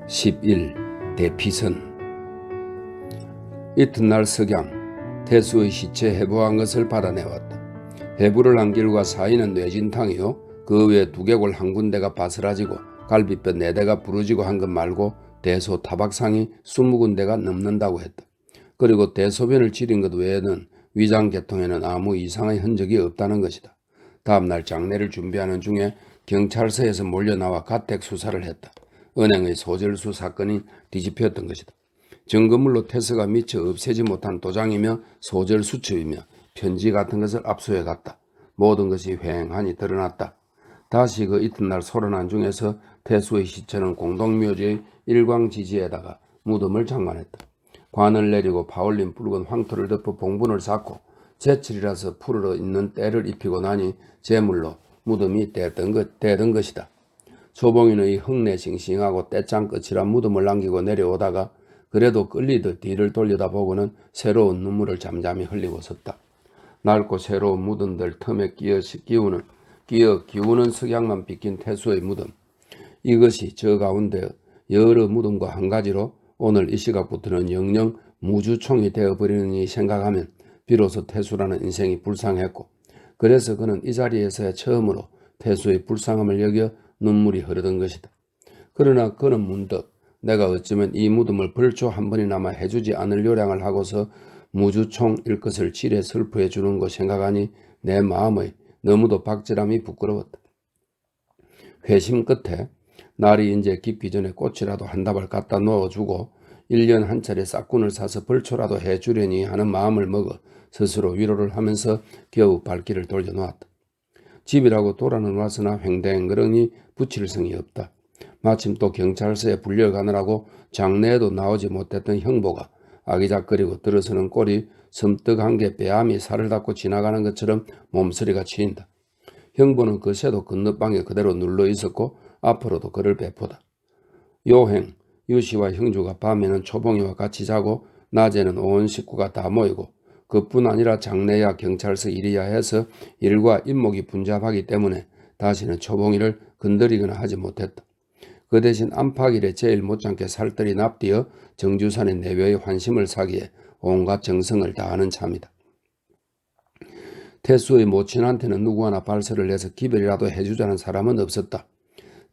11. 대피선. 이튿날 석양, 태수의 시체 해부한 것을 받아내왔다. 해부를 한 길과 사이는 뇌진탕이요 그 외에 두개골 한 군데가 바스라지고 갈비뼈 4대가 부러지고 한 것 말고 대소 타박상이 20군데가 넘는다고 했다. 그리고 대소변을 지린 것 외에는 위장계통에는 아무 이상의 흔적이 없다는 것이다. 다음날 장례를 준비하는 중에 경찰서에서 몰려나와 가택 수사를 했다. 은행의 소절수 사건이 뒤집혔던 것이다. 증거물로 태서가 미처 없애지 못한 도장이며 소절 수첩이며 편지 같은 것을 압수해갔다. 모든 것이 휑하니 드러났다. 다시 그 이튿날 소란한 중에서 태수의 시체는 공동묘지의 일광지지에다가 무덤을 장만했다. 관을 내리고 파올린 붉은 황토를 덮어 봉분을 쌓고 제철이라서 푸르러 있는 때를 입히고 나니 제물로 무덤이 되던 것이다. 초봉인의 흙내싱싱하고 떼짱 끝이란 무덤을 남기고 내려오다가 그래도 끌리듯 뒤를 돌려다보고는 새로운 눈물을 잠잠히 흘리고 섰다. 낡고 새로운 무덤들 틈에 기우는 석양만 비낀 태수의 무덤. 이것이 저 가운데 여러 무덤과 한 가지로 오늘 이 시각부터는 영영 무주총이 되어버리느니 생각하면 비로소 태수라는 인생이 불쌍했고, 그래서 그는 이 자리에서야 처음으로 태수의 불쌍함을 여겨 눈물이 흐르던 것이다. 그러나 그는 문득 내가 어쩌면 이 무덤을 벌초 한 번이나마 해주지 않을 요량을 하고서 무주총일 것을 지레 슬퍼해 주는 거 생각하니 내 마음의 너무도 박절함이 부끄러웠다. 회심 끝에 날이 이제 깊기 전에 꽃이라도 한 다발 갖다 놓아주고 1년 한 차례 싹군을 사서 벌초라도 해주려니 하는 마음을 먹어 스스로 위로를 하면서 겨우 발길을 돌려놓았다. 집이라고 돌아는 왔으나 횡댕그러니 붙일 성이 없다. 마침 또 경찰서에 불려가느라고 장내에도 나오지 못했던 형보가 아기작거리고 들어서는 꼴이 섬뜩한 게 뺨이 살을 닦고 지나가는 것처럼 몸서리가 치인다. 형보는 그 새도 건너방에 그대로 눌러 있었고 앞으로도 그를 배포다. 요행, 유씨와 형주가 밤에는 초봉이와 같이 자고 낮에는 온 식구가 다 모이고 그뿐 아니라 장례야 경찰서 일이야 해서 일과 임목이 분잡하기 때문에 다시는 초봉이를 건드리거나 하지 못했다. 그 대신 안팎일에 제일 못지않게 살뜰히 납디어 정주산의 내외의 환심을 사기에 온갖 정성을 다하는 참이다. 태수의 모친한테는 누구 하나 발설을 해서 기별이라도 해주자는 사람은 없었다.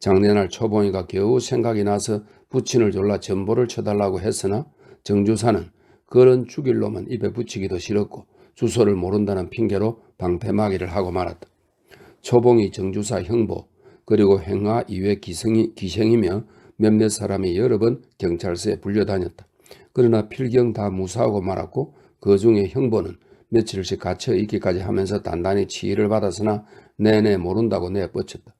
장례날 초봉이가 겨우 생각이 나서 부친을 졸라 전보를 쳐달라고 했으나 정주사는 그런 죽일 놈은 입에 붙이기도 싫었고 주소를 모른다는 핑계로 방패막이를 하고 말았다. 초봉이 정주사 형보 그리고 행하 이외 기생이며 몇몇 사람이 여러 번 경찰서에 불려다녔다. 그러나 필경 다 무사하고 말았고 그 중에 형보는 며칠씩 갇혀 있기까지 하면서 단단히 치의를 받았으나 내내 모른다고 내뻗쳤다.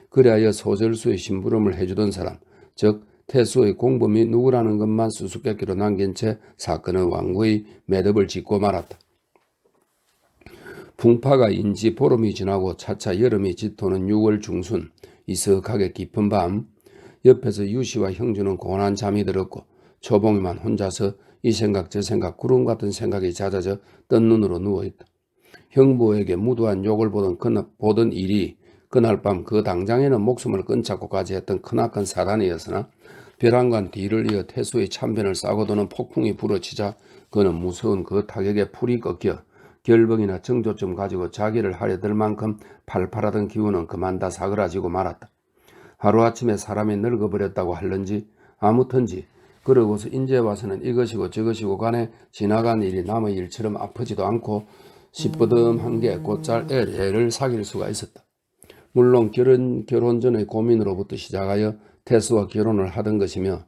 그리하여 소절수의 심부름을 해주던 사람, 즉 태수의 공범이 누구라는 것만 수수께끼로 남긴 채 사건은 완고히 매듭을 짓고 말았다. 풍파가 인지 보름이 지나고 차차 여름이 짙도는 6월 중순 이석하게 깊은 밤, 옆에서 유씨와 형주는 고난 잠이 들었고 초봉이만 혼자서 이 생각 저 생각 구름 같은 생각이 잦아져 뜬 눈으로 누워있다. 형부에게 무도한 욕을 보던 일이 그날 밤 그 당장에는 목숨을 끊자고까지 했던 크나큰 사단이었으나 벼랑간 뒤를 이어 태수의 참변을 싸고 도는 폭풍이 불어치자 그는 무서운 그 타격에 풀이 꺾여 결병이나 정조점 가지고 자기를 하려들 만큼 팔팔하던 기운은 그만 다 사그라지고 말았다. 하루아침에 사람이 늙어버렸다고 할런지 아무튼지 그러고서 인제 와서는 이것이고 저것이고 간에 지나간 일이 남의 일처럼 아프지도 않고 시뿌듬한 게 곧잘 애를 사귈 수가 있었다. 물론 결혼 전의 고민으로부터 시작하여 태수와 결혼을 하던 것이며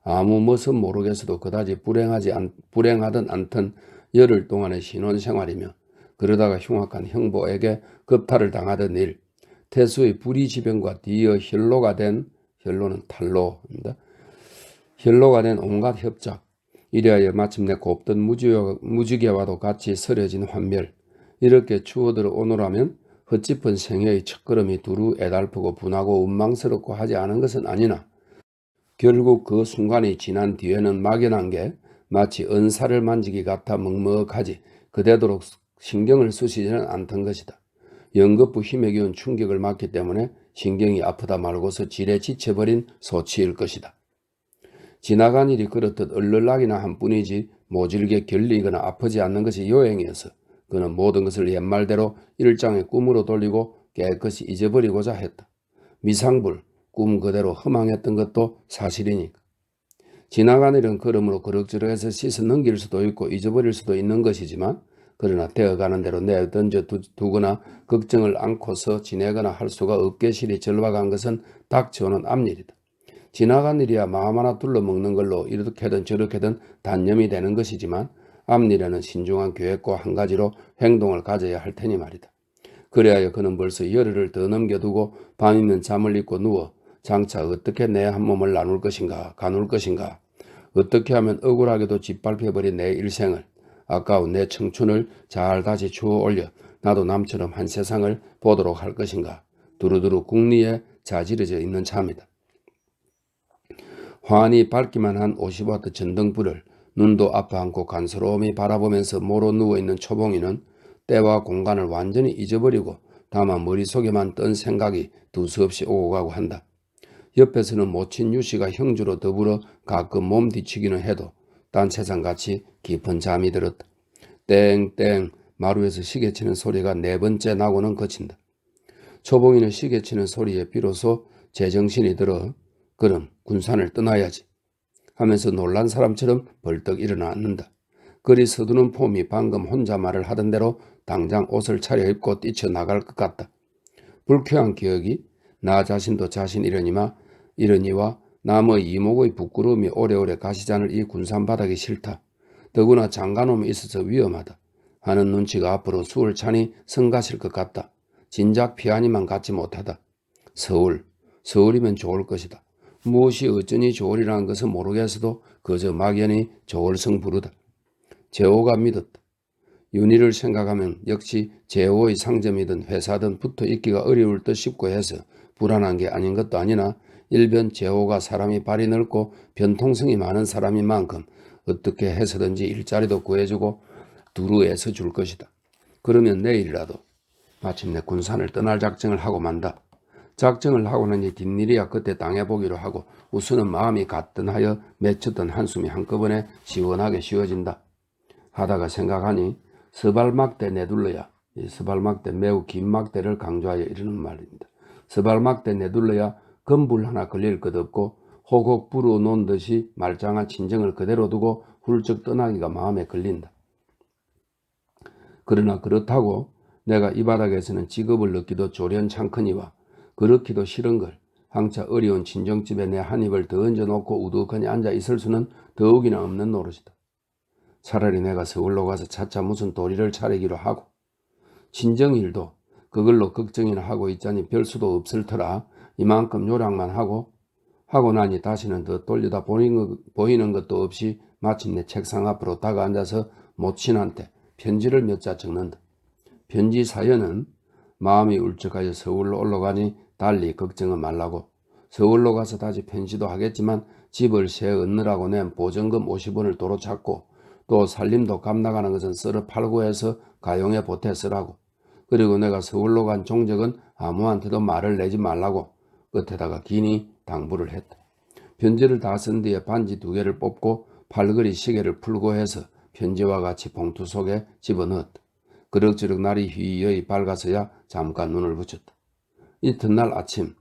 아무 멋은 모르겠어도 그다지 불행하든 않든 열흘 동안의 신혼생활이며 그러다가 흉악한 형보에게 겁탈을 당하던 일, 태수의 불의지병과 뒤이어 혈로는 탈로입니다. 혈로가 된 온갖 협작, 이래하여 마침내 곱던 무지개와도 같이 서려진 환멸, 이렇게 추어들어 오노라면 헛짚은 생애의 첫걸음이 두루 애달프고 분하고 운망스럽고 하지 않은 것은 아니나 결국 그 순간이 지난 뒤에는 막연한 게 마치 은사를 만지기 같아 먹먹하지 그대도록 신경을 쓰시지는 않던 것이다. 연거푸 힘에 기운 충격을 맞기 때문에 신경이 아프다 말고서 지레 지쳐버린 소치일 것이다. 지나간 일이 그렇듯 얼얼락이나 한 뿐이지 모질게 결리거나 아프지 않는 것이 요행이어서 그는 모든 것을 옛말대로 일장의 꿈으로 돌리고 깨끗이 잊어버리고자 했다. 미상불, 꿈 그대로 허망했던 것도 사실이니까. 지나간 일은 그러므로 그럭저럭해서 씻어 넘길 수도 있고 잊어버릴 수도 있는 것이지만 그러나 되어가는 대로 내던져 두거나 걱정을 안고서 지내거나 할 수가 없게 실이 절박한 것은 닥쳐오는 앞일이다. 지나간 일이야 마음 하나 둘러먹는 걸로 이렇게든 저렇게든 단념이 되는 것이지만 앞일에는 신중한 계획과 한 가지로 행동을 가져야 할 테니 말이다. 그래야 그는 벌써 열흘을 더 넘겨두고 밤이면 잠을 잊고 누워 장차 어떻게 내 한 몸을 나눌 것인가 가눌 것인가 어떻게 하면 억울하게도 짓밟혀버린 내 일생을 아까운 내 청춘을 잘 다시 주워 올려 나도 남처럼 한 세상을 보도록 할 것인가 두루두루 궁리에 자지러져 있는 참이다. 환히 밝기만 한 50와트 전등불을 눈도 아파 않고 간스러움이 바라보면서 모로 누워있는 초봉이는 때와 공간을 완전히 잊어버리고 다만 머릿속에만 뜬 생각이 두서없이 오고 가고 한다. 옆에서는 모친 유씨가 형주로 더불어 가끔 몸 뒤치기는 해도 딴 세상같이 깊은 잠이 들었다. 땡땡 마루에서 시계치는 소리가 네 번째 나고는 그친다. 초봉이는 시계치는 소리에 비로소 제정신이 들어 그럼 군산을 떠나야지 하면서 놀란 사람처럼 벌떡 일어나 앉는다. 그리 서두는 폼이 방금 혼자 말을 하던 대로 당장 옷을 차려입고 뛰쳐나갈 것 같다. 불쾌한 기억이 나 자신도 이러니와 남의 이목의 부끄러움이 오래오래 가시지 않을 이 군산바닥이 싫다. 더구나 장가놈이 있어서 위험하다. 하는 눈치가 앞으로 수월 차니 성가실 것 같다. 진작 피하니만 갖지 못하다. 서울이면 좋을 것이다. 무엇이 어쩌니 좋으리라는 것은 모르겠어도 그저 막연히 좋을 성부르다. 제호가 믿었다. 윤희를 생각하면 역시 제호의 상점이든 회사든 붙어 있기가 어려울 듯 싶고 해서 불안한 게 아닌 것도 아니나 일변 제호가 사람이 발이 넓고 변통성이 많은 사람인 만큼 어떻게 해서든지 일자리도 구해주고 두루 애써줄 것이다. 그러면 내일이라도 마침내 군산을 떠날 작정을 하고 만다. 작정을 하고 나니 뒷일이야 그때 당해보기로 하고 우선은 마음이 가뜬하여 맺혔던 한숨이 한꺼번에 시원하게 쉬어진다. 하다가 생각하니 서발막대 내둘러야, 이 서발막대 매우 긴 막대를 강조하여 이르는 말입니다. 서발막대 내둘러야 건불 하나 걸릴 것 없고 호곡 불어 놓은 듯이 말짱한 친정을 그대로 두고 훌쩍 떠나기가 마음에 걸린다. 그러나 그렇다고 내가 이 바닥에서는 직업을 넣기도 조련창커니와 그렇기도 싫은 걸 항차 어려운 친정집에 내 한 입을 더 얹어놓고 우두커니 앉아 있을 수는 더욱이나 없는 노릇이다. 차라리 내가 서울로 가서 차차 무슨 도리를 차리기로 하고 친정일도 그걸로 걱정이나 하고 있자니 별 수도 없을 터라 이만큼 요량만 하고 나니 다시는 더 돌려다 보이는 것도 없이 마침내 책상 앞으로 다가앉아서 모친한테 편지를 몇 자 적는다. 편지 사연은 마음이 울적하여 서울로 올라가니 달리 걱정은 말라고 서울로 가서 다시 편지도 하겠지만 집을 새 얻느라고 낸 보증금 50원을 도로 찾고 또 살림도 값 나가는 것은 썰어 팔고 해서 가용에 보태 쓰라고 그리고 내가 서울로 간 종적은 아무한테도 말을 내지 말라고 끝에다가 기니 당부를 했다. 편지를 다 쓴 뒤에 반지 2개를 뽑고 팔걸이 시계를 풀고 해서 편지와 같이 봉투 속에 집어넣었다. 그럭저럭 날이 휘휘 밝아서야 잠깐 눈을 붙였다. 이튿날 아침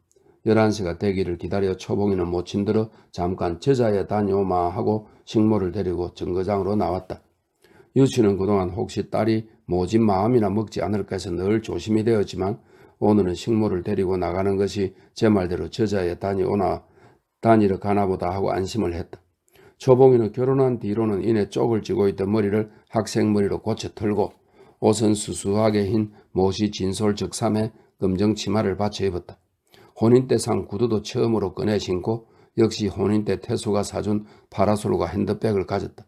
11시가 되기를 기다려 초봉이는 모친들어 잠깐 저자에 다녀오마 하고 식모를 데리고 정거장으로 나왔다. 유치는 그동안 혹시 딸이 모진 마음이나 먹지 않을까 해서 늘 조심이 되었지만 오늘은 식모를 데리고 나가는 것이 제 말대로 저자에 다니러 가나보다 하고 안심을 했다. 초봉이는 결혼한 뒤로는 이내 쪽을 쥐고 있던 머리를 학생머리로 고쳐 털고 옷은 수수하게 흰 못이 진솔 적삼에 검정 치마를 받쳐 입었다. 혼인 때 산 구두도 처음으로 꺼내 신고 역시 혼인 때 태수가 사준 파라솔과 핸드백을 가졌다.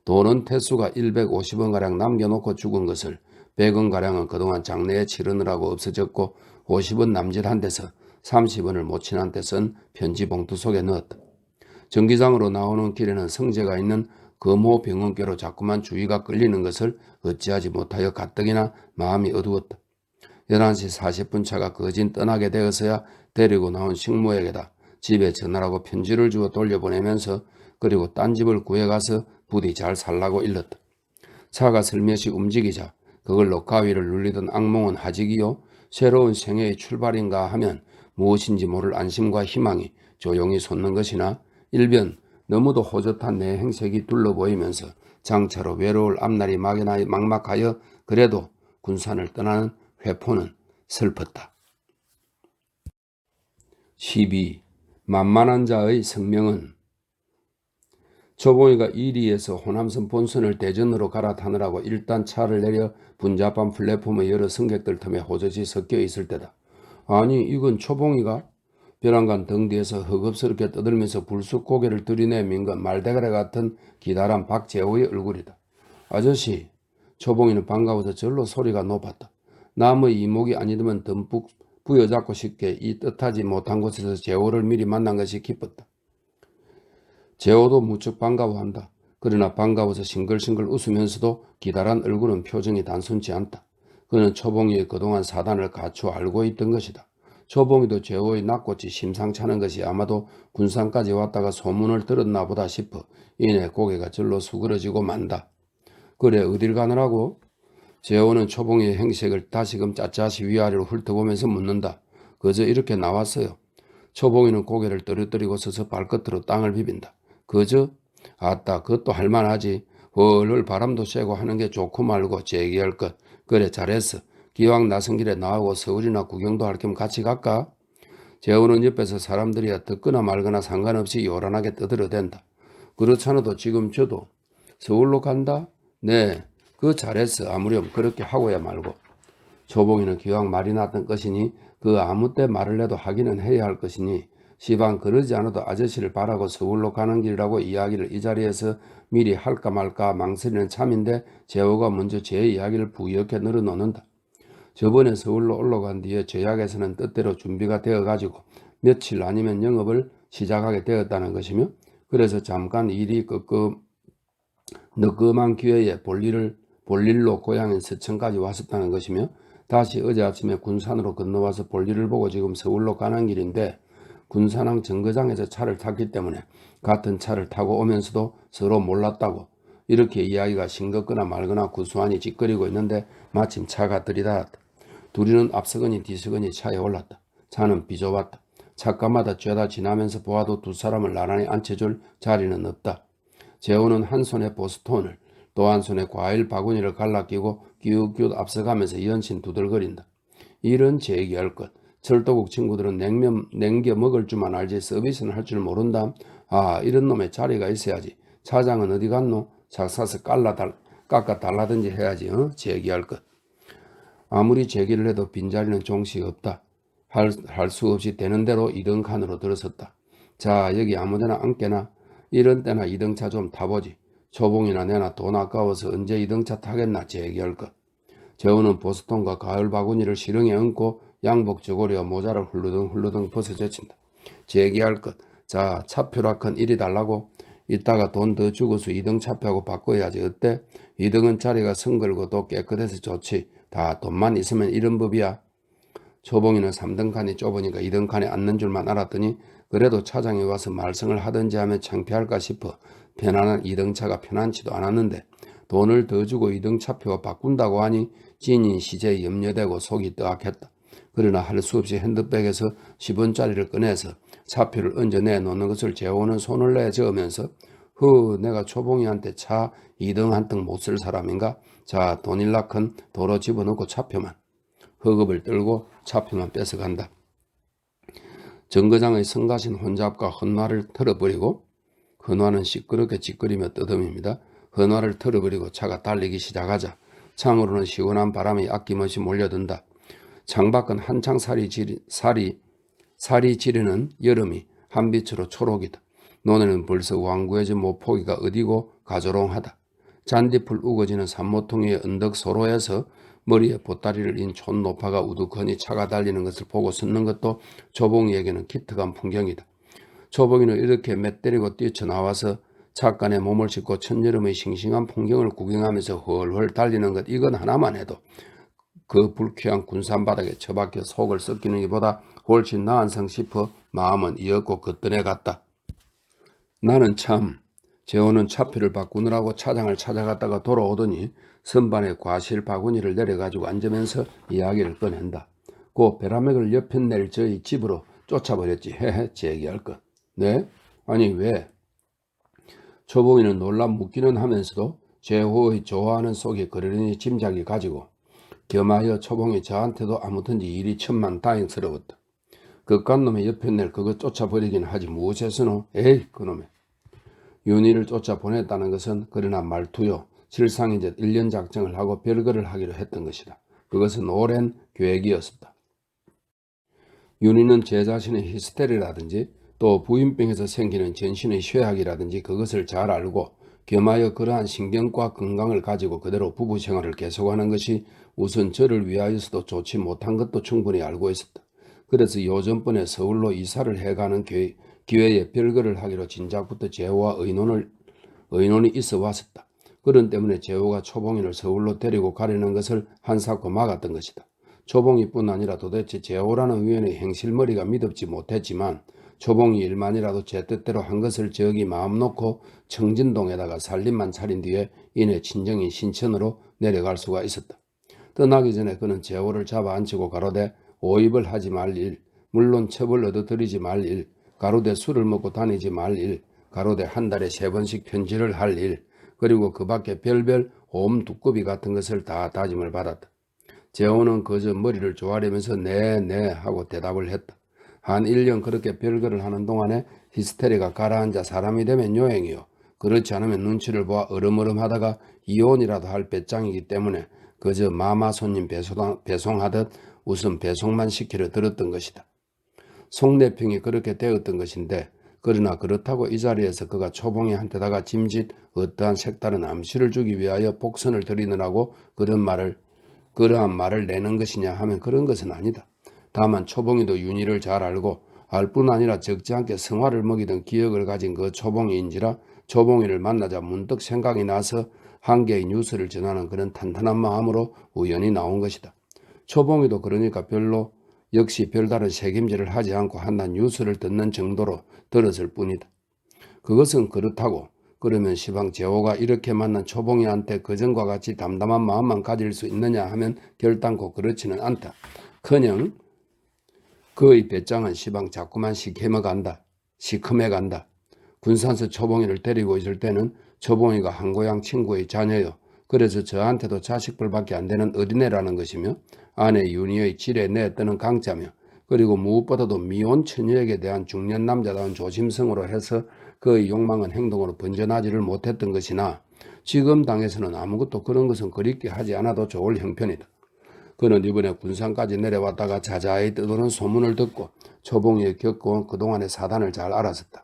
돈은 태수가 150원가량 남겨놓고 죽은 것을 100원가량은 그동안 장례에 치르느라고 없어졌고 50원 남짓한 데서 30원을 모친한테 쓴 편지 봉투 속에 넣었다. 정기장으로 나오는 길에는 성재가 있는 금호 병원께로 자꾸만 주의가 끌리는 것을 어찌하지 못하여 가뜩이나 마음이 어두웠다. 11시 40분 차가 거진 떠나게 되어서야 데리고 나온 식모에게다 집에 전화라고 편지를 주어 돌려보내면서 그리고 딴 집을 구해가서 부디 잘 살라고 일렀다. 차가 슬며시 움직이자 그걸로 가위를 눌리던 악몽은 하직이요 새로운 생애의 출발인가 하면 무엇인지 모를 안심과 희망이 조용히 솟는 것이나 일변 너무도 호젓한 내 행색이 둘러 보이면서 장차로 외로울 앞날이 막막하여 그래도 군산을 떠나는 회포는 슬펐다. 12. 만만한 자의 성명은 초봉이가 이리에서 호남선 본선을 대전으로 갈아타느라고 일단 차를 내려 분자반 플랫폼의 여러 승객들 틈에 호젓이 섞여 있을 때다. 아니 이건 초봉이가? 벼랑간 등 뒤에서 허겁스럽게 떠들면서 불쑥 고개를 들이내민 건 말대가리 같은 기다란 박재호의 얼굴이다. 아저씨. 초봉이는 반가워서 절로 소리가 높았다. 남의 이목이 아니더면 듬뿍 부여잡고 싶게 이 뜻하지 못한 곳에서 재호를 미리 만난 것이 기뻤다. 재호도 무척 반가워한다. 그러나 반가워서 싱글싱글 웃으면서도 기다란 얼굴은 표정이 단순치 않다. 그는 초봉이의 그동안 사단을 갖추어 알고 있던 것이다. 초봉이도 재호의 낙꽃이 심상찮은 것이 아마도 군산까지 왔다가 소문을 들었나 보다 싶어 이내 고개가 절로 수그러지고 만다. 그래 어딜 가느라고? 재호는 초봉이의 행색을 다시금 빳빳이 위아래로 훑어보면서 묻는다. 그저 이렇게 나왔어요. 초봉이는 고개를 떨어뜨리고 서서 발끝으로 땅을 비빈다. 그저? 아따 그것도 할만하지. 훨훨 바람도 쐬고 하는 게 좋고 말고 제기할 것. 그래 잘했어. 기왕 나선 길에 나하고 서울이나 구경도 할 겸 같이 갈까? 재호는 옆에서 사람들이야 듣거나 말거나 상관없이 요란하게 떠들어댄다. 그렇잖아도 지금 저도 서울로 간다? 네, 그거 잘했어. 아무렴 그렇게 하고야 말고. 초봉이는 기왕 말이 났던 것이니 그 아무 때 말을 해도 하기는 해야 할 것이니 시방 그러지 않아도 아저씨를 바라고 서울로 가는 길이라고 이야기를 이 자리에서 미리 할까 말까 망설이는 참인데 재호가 먼저 제 이야기를 부옇게 늘어놓는다. 저번에 서울로 올라간 뒤에 제약에서는 뜻대로 준비가 되어가지고 며칠 아니면 영업을 시작하게 되었다는 것이며 그래서 잠깐 일이 늦금한 기회에 볼일로 고향인 서천까지 왔었다는 것이며 다시 어제 아침에 군산으로 건너와서 볼일을 보고 지금 서울로 가는 길인데 군산항 정거장에서 차를 탔기 때문에 같은 차를 타고 오면서도 서로 몰랐다고 이렇게 이야기가 싱겁거나 말거나 구수하니 짓거리고 있는데 마침 차가 들이닥았다. 둘이는 앞서거니 뒤서거니 차에 올랐다. 차는 비좁았다. 차가마다 죄다 지나면서 보아도 두 사람을 나란히 앉혀줄 자리는 없다. 재호는 한 손에 보스톤을 또 한 손에 과일 바구니를 갈라끼고 기웃기웃 앞서가면서 연신 두들거린다. 이런 제기할 것. 철도국 친구들은 냉면 냉겨 먹을 줄만 알지 서비스는 할 줄 모른다. 아 이런 놈의 자리가 있어야지. 차장은 어디 갔노? 작사서 깎아 달라든지 해야지. 제기할 것. 아무리 제기를 해도 빈자리는 종식 없다. 할 수 없이 되는 대로 2등 칸으로 들어섰다. 자 여기 아무데나 앉게나. 이런 때나 2등차 좀 타보지. 초봉이나 내나 돈 아까워서 언제 2등차 타겠나 제기할 것. 재호는 보스톤과 가을 바구니를 시렁에 얹고 양복 저고리와 모자를 훌루덩 벗어제친다. 제기할 것. 자 차표라큰 이리 달라고. 이따가 돈 더 주고서 2등 차표하고 바꿔야지 어때? 2등은 자리가 성걸고 또 깨끗해서 좋지. 다 돈만 있으면 이런 법이야. 초봉이는 3등 칸이 좁으니까 2등 칸에 앉는 줄만 알았더니 그래도 차장이 와서 말썽을 하든지 하면 창피할까 싶어 편안한 2등차가 편안치도 않았는데 돈을 더 주고 2등 차표가 바꾼다고 하니 지인 시제에 염려되고 속이 뜨악했다. 그러나 할 수 없이 핸드백에서 10원짜리를 꺼내서 차표를 얹어 내놓는 것을 재호는 손을 내저으면서 내가 초봉이한테 차 2등 한 등 못 쓸 사람인가? 자 돈일라큰 도로 집어넣고 차표만. 허겁을 떨고 차표만 뺏어간다. 정거장의 성가신 혼잡과 헌화를 털어버리고 헌화는 시끄럽게 찌끄리며 떠듬입니다. 헌화를 털어버리고 차가 달리기 시작하자 창으로는 시원한 바람이 아낌없이 몰려든다. 창밖은 한창 살이 지르는 여름이 한빛으로 초록이다. 논에는 벌써 완구해진 모포기가 어디고 가조롱하다. 잔디풀 우거지는 산모통 위의 언덕 소로에서 머리에 보따리를 인 촌노파가 우두커니 차가 달리는 것을 보고 섰는 것도 초봉이에게는 기특한 풍경이다. 초봉이는 이렇게 맷때리고 뛰쳐나와서 차간에 몸을 싣고 천여름의 싱싱한 풍경을 구경하면서 훨훨 달리는 것 이건 하나만 해도 그 불쾌한 군산바닥에 처박혀 속을 썩기는 것보다 훨씬 나은성 싶어 마음은 이었고 거뜬해 갔다. 나는 참 재호는 차표를 바꾸느라고 차장을 찾아갔다가 돌아오더니 선반에 과실 바구니를 내려가지고 앉으면서 이야기를 꺼낸다. 그 베라맥을 옆에 낼 저희 집으로 쫓아버렸지. 헤헤, 제기할 것. 네? 아니 왜? 초봉이는 놀라 묻기는 하면서도 재호의 좋아하는 속에 그러려니 짐작이 가지고 겸하여 초봉이 저한테도 아무튼지 일이 천만다행스러웠다. 그깟 놈의 옆에 낼 그거 쫓아버리긴 하지 무엇해서노? 에이 그놈의. 윤희를 쫓아보냈다는 것은 그러나 말투요. 실상 이제 1년 작정을 하고 별거를 하기로 했던 것이다. 그것은 오랜 계획이었었다. 윤희는 제 자신의 히스테리라든지 또 부인병에서 생기는 전신의 쇠약이라든지 그것을 잘 알고 겸하여 그러한 신경과 건강을 가지고 그대로 부부 생활을 계속하는 것이 우선 저를 위하여서도 좋지 못한 것도 충분히 알고 있었다. 그래서 요전번에 서울로 이사를 해가는 기회에 별거를 하기로 진작부터 재호와 의논이 있어 왔었다. 그런 때문에 재호가 초봉이를 서울로 데리고 가려는 것을 한사코 막았던 것이다. 초봉이뿐 아니라 도대체 재호라는 위원의 행실머리가 믿었지 못했지만 초봉이 일만이라도 제 뜻대로 한 것을 저기 마음 놓고 청진동에다가 살림만 차린 뒤에 이내 친정인 신천으로 내려갈 수가 있었다. 떠나기 전에 그는 재호를 잡아 앉히고 가로되 오입을 하지 말 일, 물론 첩을 얻어들이지 말 일, 가로되 술을 먹고 다니지 말 일, 가로되 한 달에 3번씩 편지를 할 일, 그리고 그 밖에 별별 옴 두꺼비 같은 것을 다 다짐을 받았다. 재호는 그저 머리를 조아리면서 네 하고 대답을 했다. 한 1년 그렇게 별거를 하는 동안에 히스테리가 가라앉아 사람이 되면 요행이요. 그렇지 않으면 눈치를 보아 으름으름하다가 이혼이라도 할 배짱이기 때문에 그저 마마 손님 배송하듯 우선 배송만 시키려 들었던 것이다. 속내평이 그렇게 되었던 것인데 그러나 그렇다고 이 자리에서 그가 초봉이한테다가 짐짓 어떠한 색다른 암시를 주기 위하여 복선을 드리느라고 그러한 말을 내는 것이냐 하면 그런 것은 아니다. 다만 초봉이도 윤희를 잘 알고 알 뿐 아니라 적지 않게 성화를 먹이던 기억을 가진 그 초봉이인지라 초봉이를 만나자 문득 생각이 나서 한 개의 뉴스를 전하는 그런 탄탄한 마음으로 우연히 나온 것이다. 초봉이도 그러니까 역시 별다른 책임질을 하지 않고 한낱 뉴스를 듣는 정도로 들었을 뿐이다. 그것은 그렇다고 그러면 시방 재호가 이렇게 만난 초봉이한테 그전과 같이 담담한 마음만 가질 수 있느냐 하면 결단코 그렇지는 않다. 커녕 그의 배짱은 시방 자꾸만 시커매간다. 군산서 초봉이를 데리고 있을 때는 초봉이가 한고향 친구의 자녀요. 그래서 저한테도 자식들밖에 안 되는 어린애라는 것이며 아내 윤희의 질에 내떠는 강자며 그리고 무엇보다도 미혼 처녀에게 대한 중년 남자다운 조심성으로 해서 그의 욕망은 행동으로 번져나지를 못했던 것이나 지금 당에서는 아무것도 그런 것은 그립게 하지 않아도 좋을 형편이다. 그는 이번에 군산까지 내려왔다가 자자히 떠도는 소문을 듣고 초봉이에 겪어온 그동안의 사단을 잘 알았었다.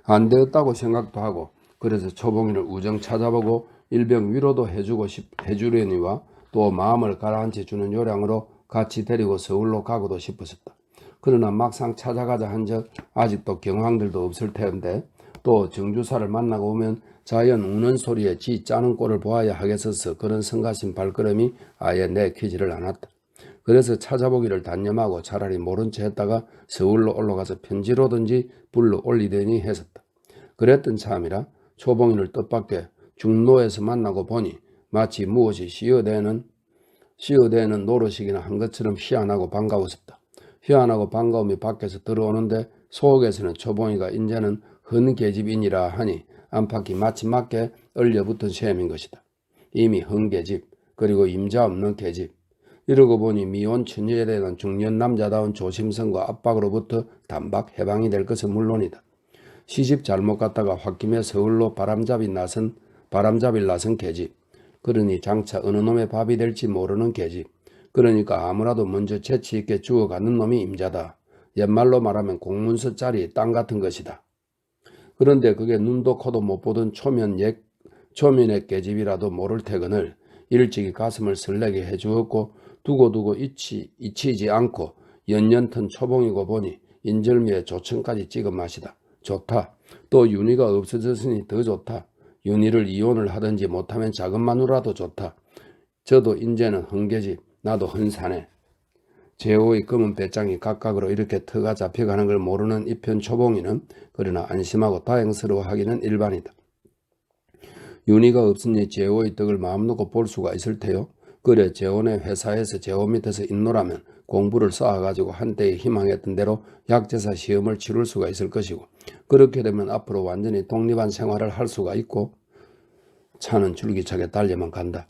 안 되었다고 생각도 하고 그래서 초봉이를 우정 찾아보고 일병 위로도 해주려니와 또 마음을 가라앉혀주는 요량으로 같이 데리고 서울로 가고도 싶었었다. 그러나 막상 찾아가자 한적 아직도 경황들도 없을 텐데 또 정주사를 만나고 오면 자연 우는 소리에 지 짜는 꼴을 보아야 하겠어서 그런 성가신 발걸음이 아예 내키지를 않았다. 그래서 찾아보기를 단념하고 차라리 모른 채 했다가 서울로 올라가서 편지로든지 불러 올리더니 했었다. 그랬던 참이라 초봉이를 뜻밖의 중로에서 만나고 보니 마치 무엇이 시어대는 노릇이기나 한 것처럼 희한하고 반가웠었다. 희한하고 반가움이 밖에서 들어오는데 속에서는 초봉이가 인제는 헌계집이니라 하니 안팎이 마치 맞게 얼려붙은 셈인 것이다. 이미 헌계집 그리고 임자 없는 계집. 이러고 보니 미혼 처녀에 대한 중년 남자다운 조심성과 압박으로부터 단박 해방이 될 것은 물론이다. 시집 잘못 갔다가 홧김에 서울로 바람잡이를 나선 계집. 그러니 장차 어느 놈의 밥이 될지 모르는 계집. 그러니까 아무라도 먼저 재치 있게 주워가는 놈이 임자다. 옛말로 말하면 공문서짜리 땅 같은 것이다. 그런데 그게 눈도 코도 못 보던 초면의 계집이라도 모를 태근을 일찍이 가슴을 설레게 해주었고 두고두고 잊히지 않고 연년턴 초봉이고 보니 인절미에 조청까지 찍어 마시다. 좋다. 또 윤희가 없어졌으니 더 좋다. 윤희를 이혼을 하든지 못하면 작은 마누라도 좋다. 저도 인제는 헌계집, 나도 헌사네. 제호의 검은 배짱이 각각으로 이렇게 터가 잡혀가는 걸 모르는 이편 초봉이는 그러나 안심하고 다행스러워하기는 일반이다. 윤희가 없으니 제호의 덕을 마음 놓고 볼 수가 있을 테요. 그래 제호네 회사에서 제호 밑에서 있노라면 공부를 쌓아가지고 한때에 희망했던 대로 약제사 시험을 치룰 수가 있을 것이고 그렇게 되면 앞으로 완전히 독립한 생활을 할 수가 있고 차는 줄기차게 달려만 간다.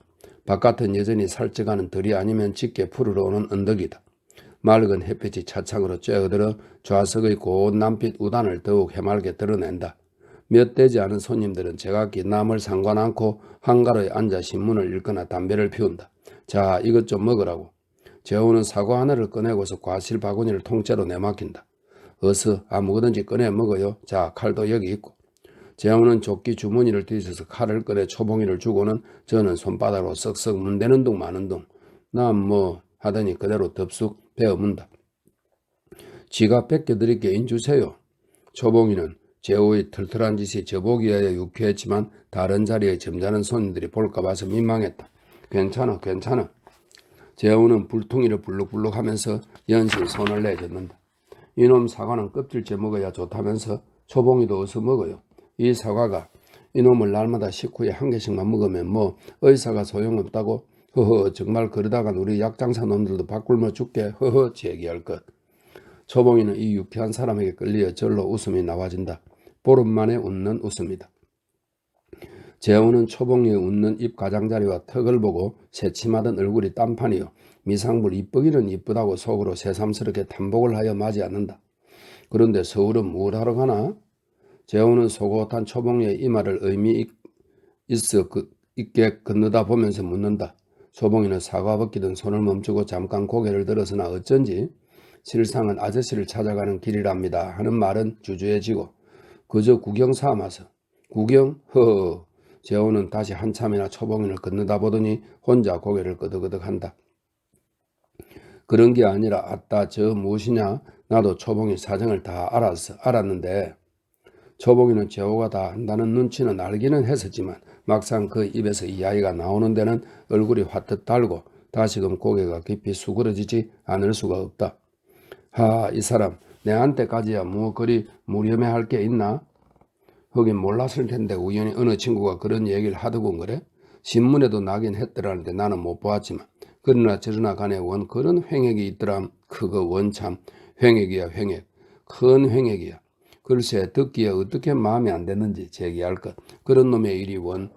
바깥은 여전히 살쪄가는 들이 아니면 짙게 푸르러 오는 언덕이다. 맑은 햇빛이 차창으로 쬐어들어 좌석의 고운 남빛 우단을 더욱 해맑게 드러낸다. 몇 되지 않은 손님들은 제각기 남을 상관 않고 한가로에 앉아 신문을 읽거나 담배를 피운다. 자, 이것 좀 먹으라고. 재호는 사과 하나를 꺼내고서 과실 바구니를 통째로 내맡긴다. 어서 아무거든지 꺼내 먹어요. 자, 칼도 여기 있고. 재호는 조끼 주머니를 뒤져서 칼을 꺼내 초봉이를 주고는 저는 손바닥으로 썩썩 문대는 둥 마는 둥. 난 뭐 하더니 그대로 덥쑥 베어문다. 지가 뺏겨드릴게 인주세요. 초봉이는 재호의 털털한 짓이 저보기에 유쾌했지만 다른 자리에 점잖은 손님들이 볼까 봐서 민망했다. 괜찮아 괜찮아. 재호는 불퉁이를 불룩불룩 하면서 연신 손을 내젓는다. 이놈 사과는 껍질째 먹어야 좋다면서 초봉이도 어서 먹어요. 이 사과가 이놈을 날마다 식후에 한 개씩만 먹으면 뭐 의사가 소용없다고 허허 정말 그러다간 우리 약장사 놈들도 바꿀며 죽게 허허 제기할 것. 초봉이는 이 유쾌한 사람에게 끌려 절로 웃음이 나와진다. 보름 만에 웃는 웃음이다. 재호는 초봉이의 웃는 입 가장자리와 턱을 보고 새침하던 얼굴이 딴판이요 미상불 이쁘기는 이쁘다고 속으로 새삼스럽게 탐복을 하여 맞이 않는다. 그런데 서울은 뭘 하러 가나? 재호는 소곳한 초봉이의 이마를 의미 있게 건너다 보면서 묻는다. 초봉이는 사과 벗기던 손을 멈추고 잠깐 고개를 들어서나 어쩐지 실상은 아저씨를 찾아가는 길이랍니다 하는 말은 주저해지고 그저 구경 삼아서 구경? 허허. 재호는 다시 한참이나 초봉이를 건너다 보더니 혼자 고개를 끄덕끄덕한다. 그런 게 아니라 아따 저 무엇이냐? 나도 초봉이 사정을 다 알았는데 초봉이는 재호가 다 한다는 눈치는 알기는 했었지만 막상 그 입에서 이야기가 나오는 데는 얼굴이 화뜻 달고 다시금 고개가 깊이 수그러지지 않을 수가 없다. 하, 이 사람 내한테까지야 뭐 그리 무렴해할 게 있나? 하긴 몰랐을 텐데 우연히 어느 친구가 그런 얘기를 하더군 그래? 신문에도 나긴 했더라는데 나는 못 보았지만 그러나 저러나 간에 원 그런 횡액이 있더람. 그거 원참 횡액이야 횡액. 큰 횡액이야. 글쎄 듣기에 어떻게 마음에 안 됐는지 제기할 것. 그런 놈의 일이 원.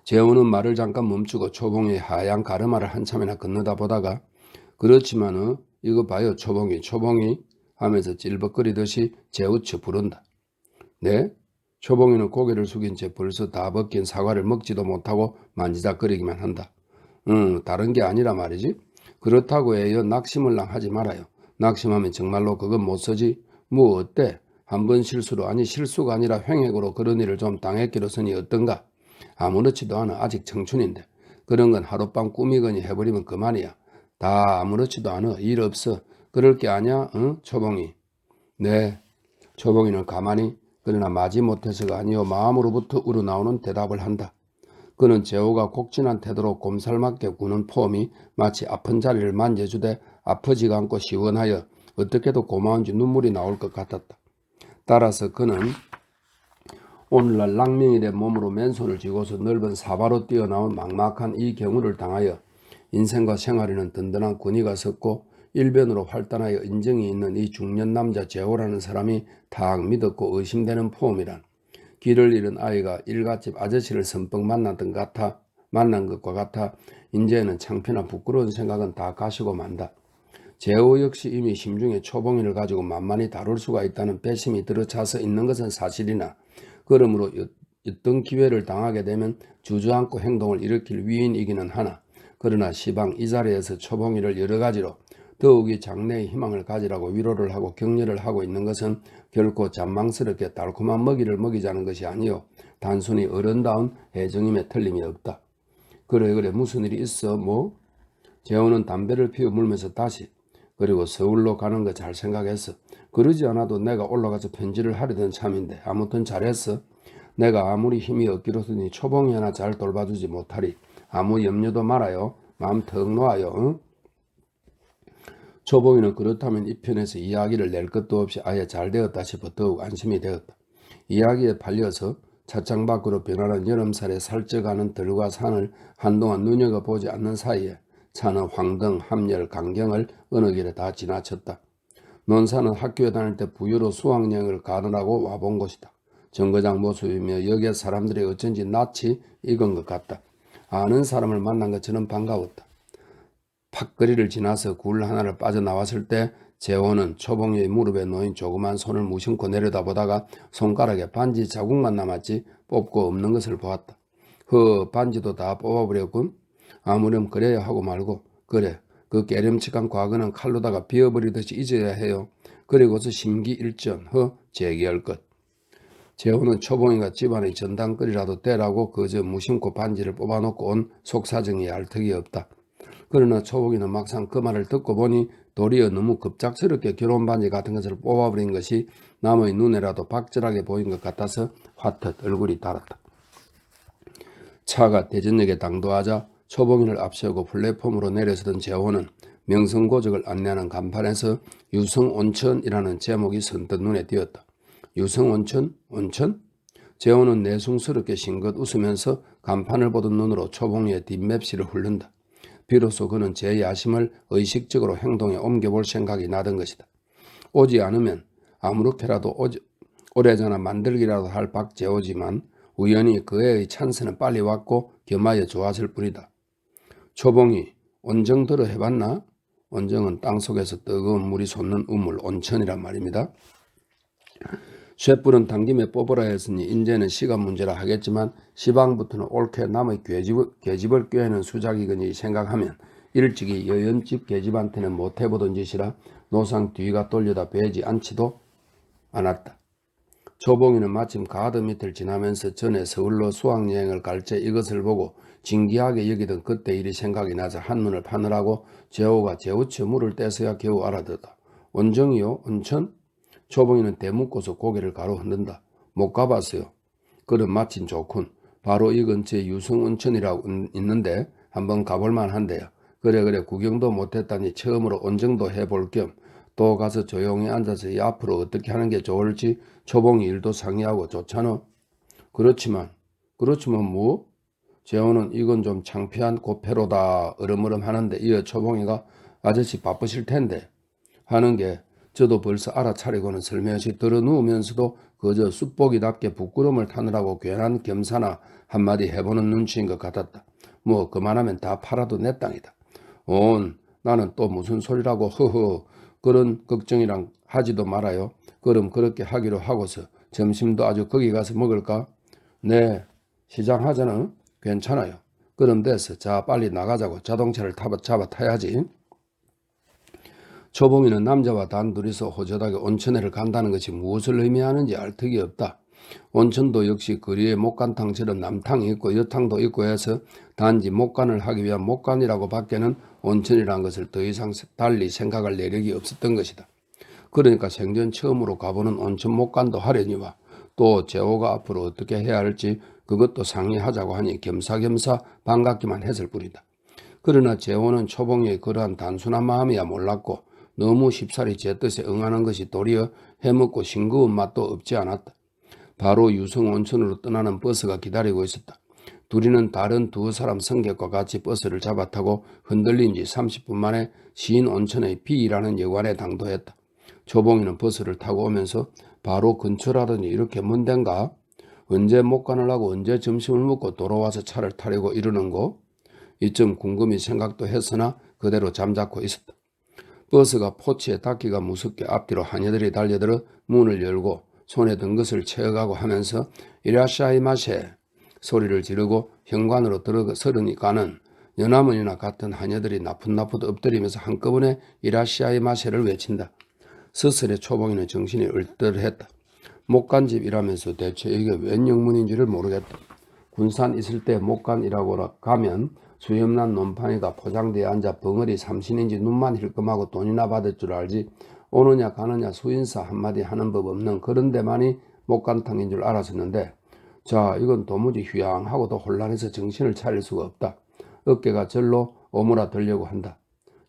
재호는 말을 잠깐 멈추고 초봉의 하얀 가르마를 한참이나 건너다 보다가 그렇지만은 이거 봐요 초봉이 하면서 찔벅거리듯이 재우쳐 부른다. 네? 초봉이는 고개를 숙인 채 벌써 다 벗긴 사과를 먹지도 못하고 만지작거리기만 한다. 다른 게 아니라 말이지. 그렇다고 해요 낙심을랑 하지 말아요. 낙심하면 정말로 그건 못 쓰지. 뭐 어때? 한 번 실수로 아니 실수가 아니라 횡액으로 그런 일을 좀 당했기로서니 어떤가? 아무렇지도 않아. 아직 청춘인데. 그런 건 하룻밤 꾸미거니 해버리면 그만이야. 다 아무렇지도 않아. 일 없어. 그럴 게 아냐? 응? 초봉이. 네. 초봉이는 가만히 그러나 마지못해서가 아니요 마음으로부터 우러나오는 대답을 한다. 그는 재호가 곡진한 태도로 곰살맞게 구는 폼이 마치 아픈 자리를 만져주되 아프지가 않고 시원하여 어떻게도 고마운지 눈물이 나올 것 같았다. 따라서 그는 오늘날 낭명이 된 몸으로 맨손을 쥐고서 넓은 사바로 뛰어나온 막막한 이 경우를 당하여 인생과 생활에는 든든한 권위가 섰고 일변으로 활단하여 인정이 있는 이 중년 남자 재호라는 사람이 탁 믿었고 의심되는 포음이란 길을 잃은 아이가 일갓집 아저씨를 선뻑 만난 것과 같아 인제는 창피나 부끄러운 생각은 다 가시고 만다. 재호 역시 이미 심중에 초봉이를 가지고 만만히 다룰 수가 있다는 배심이 들어차서 있는 것은 사실이나 그러므로 어떤 기회를 당하게 되면 주저앉고 행동을 일으킬 위인이기는 하나 그러나 시방 이 자리에서 초봉이를 여러 가지로 더욱이 장래의 희망을 가지라고 위로를 하고 격려를 하고 있는 것은 결코 잔망스럽게 달콤한 먹이를 먹이자는 것이 아니요 단순히 어른다운 애정임에 틀림이 없다. 그래 무슨 일이 있어 뭐? 재호는 담배를 피워 물면서 다시 그리고 서울로 가는 거 잘 생각했어. 그러지 않아도 내가 올라가서 편지를 하려던 참인데 아무튼 잘했어. 내가 아무리 힘이 없기로서니 초봉이 하나 잘 돌봐주지 못하리. 아무 염려도 말아요. 마음 턱 놓아요. 응? 초봉이는 그렇다면 이 편에서 이야기를 낼 것도 없이 아예 잘 되었다 싶어 더욱 안심이 되었다. 이야기에 팔려서 차창 밖으로 변하는 여름살에 살쪄가는 들과 산을 한동안 눈여겨보지 않는 사이에 차는 황등, 함열, 강경을 어느 길에 다 지나쳤다. 논사는 학교에 다닐 때 부유로 수학여행을 가느라고 와본 곳이다. 정거장 모습이며 여기에 사람들이 어쩐지 낯이 익은 것 같다. 아는 사람을 만난 것처럼 반가웠다. 팥거리를 지나서 굴 하나를 빠져나왔을 때 재호는 초봉이의 무릎에 놓인 조그만 손을 무심코 내려다보다가 손가락에 반지 자국만 남았지 뽑고 없는 것을 보았다. 반지도 다 뽑아버렸군. 아무렴 그래야 하고 말고 그래 그 깨름칙한 과거는 칼로다가 비어버리듯이 잊어야 해요. 그리고서 심기일전 재기할 것. 재호는 초봉이가 집안의 전당거리라도 떼라고 그저 무심코 반지를 뽑아놓고 온 속사정이 알턱이 없다. 그러나 초봉이는 막상 그 말을 듣고 보니 도리어 너무 급작스럽게 결혼 반지 같은 것을 뽑아버린 것이 남의 눈에라도 박절하게 보인 것 같아서 화텄 얼굴이 달았다. 차가 대전역에 당도하자 초봉이를 앞세우고 플랫폼으로 내려서던 재호는 명성고적을 안내하는 간판에서 유성온천이라는 제목이 선뜻 눈에 띄었다. 유성온천? 온천? 재호는 내숭스럽게 싱긋 웃으면서 간판을 보던 눈으로 초봉이의 뒷맵시를 훑는다. 비로소 그는 제 야심을 의식적으로 행동에 옮겨볼 생각이 나던 것이다. 오지 않으면 아무렇게라도 오래전에 만들기라도 할 박재호지만 우연히 그 애의 찬스는 빨리 왔고 겸하여 좋았을 뿐이다. 초봉이 온정 들어 해봤나? 온정은 땅속에서 뜨거운 물이 솟는 우물 온천이란 말입니다. 쇠불은 당김에 뽑으라 했으니 인제는 시간 문제라 하겠지만 시방부터는 옳게 남의 계집을 꿰는 수작이거니 생각하면 일찍이 여연집 계집한테는 못해보던 짓이라 노상 뒤가 돌려다 베지 않지도 않았다. 초봉이는 마침 가드 밑을 지나면서 전에 서울로 수학여행을 갈 때 이것을 보고 진기하게 여기던 그때 일이 생각이 나자 한눈을 파느라고 재호가 재우쳐 물을 떼서야 겨우 알아듣다. 온정이요? 온천? 초봉이는 대묻고서 고개를 가로 흔든다. 못 가봤어요. 그럼 마침 좋군. 바로 이 근처에 유성온천이라고 있는데 한번 가볼만 한데요. 그래 구경도 못했다니 처음으로 온정도 해볼 겸 또 가서 조용히 앉아서 이 앞으로 어떻게 하는 게 좋을지 초봉이 일도 상의하고 좋잖아. 그렇지만 뭐? 재호는 이건 좀 창피한 고패로다 으름으름 하는데 이어 초봉이가 아저씨 바쁘실 텐데 하는 게 저도 벌써 알아차리고는 슬며시 들어 누우면서도 그저 쑥보기답게 부끄러움을 타느라고 괜한 겸사나 한마디 해보는 눈치인 것 같았다. 뭐 그만하면 다 팔아도 내 땅이다. 나는 또 무슨 소리라고 그런 걱정이랑 하지도 말아요. 그럼 그렇게 하기로 하고서 점심도 아주 거기 가서 먹을까? 네, 시장 하자는 괜찮아요. 그럼 됐어. 자 빨리 나가자고. 자동차를 잡아 타야지. 초봉이는 남자와 단둘이서 호젓하게 온천에를 간다는 것이 무엇을 의미하는지 알 턱이 없다. 온천도 역시 거리에 목간탕처럼 남탕이 있고 여탕도 있고 해서 단지 목간을 하기 위한 목간이라고 밖에는 온천이라는 것을 더 이상 달리 생각할 내력이 없었던 것이다. 그러니까 생전 처음으로 가보는 온천 목간도 하려니와 또 재호가 앞으로 어떻게 해야 할지 그것도 상의하자고 하니 겸사겸사 반갑기만 했을 뿐이다. 그러나 재호는 초봉이의 그러한 단순한 마음이야 몰랐고 너무 쉽사리 제 뜻에 응하는 것이 도리어 해먹고 싱거운 맛도 없지 않았다. 바로 유성온천으로 떠나는 버스가 기다리고 있었다. 둘이는 다른 두 사람 승객과 같이 버스를 잡아타고 흔들린 지 30분 만에 시인온천의 B라는 여관에 당도했다. 초봉이는 버스를 타고 오면서 바로 근처라더니 이렇게 먼 데인가? 언제 못 가느라고 언제 점심을 먹고 돌아와서 차를 타려고 이러는 거? 이쯤 궁금히 생각도 했으나 그대로 잠자코 있었다. 버스가 포치에 닿기가 무섭게 앞뒤로 하녀들이 달려들어 문을 열고 손에 든 것을 채워가고 하면서 이라샤이마세 소리를 지르고 현관으로 들어서려니까는 연화문이나 같은 하녀들이 나풋나풋 엎드리면서 한꺼번에 이라샤이마세를 외친다. 스스레 초봉이는 정신이 얼떨했다. 목간집이라면서 대체 이게 웬 영문인지를 모르겠다. 군산 있을 때 목간이라고 가면 수염난 논판이가 포장대에 앉아 벙어리 삼신인지 눈만 힐끔하고 돈이나 받을 줄 알지 오느냐 가느냐 수인사 한마디 하는 법 없는 그런 데만이 목간탕인 줄 알았었는데 자 이건 도무지 휴양하고도 혼란해서 정신을 차릴 수가 없다. 어깨가 절로 오므라들려고 한다.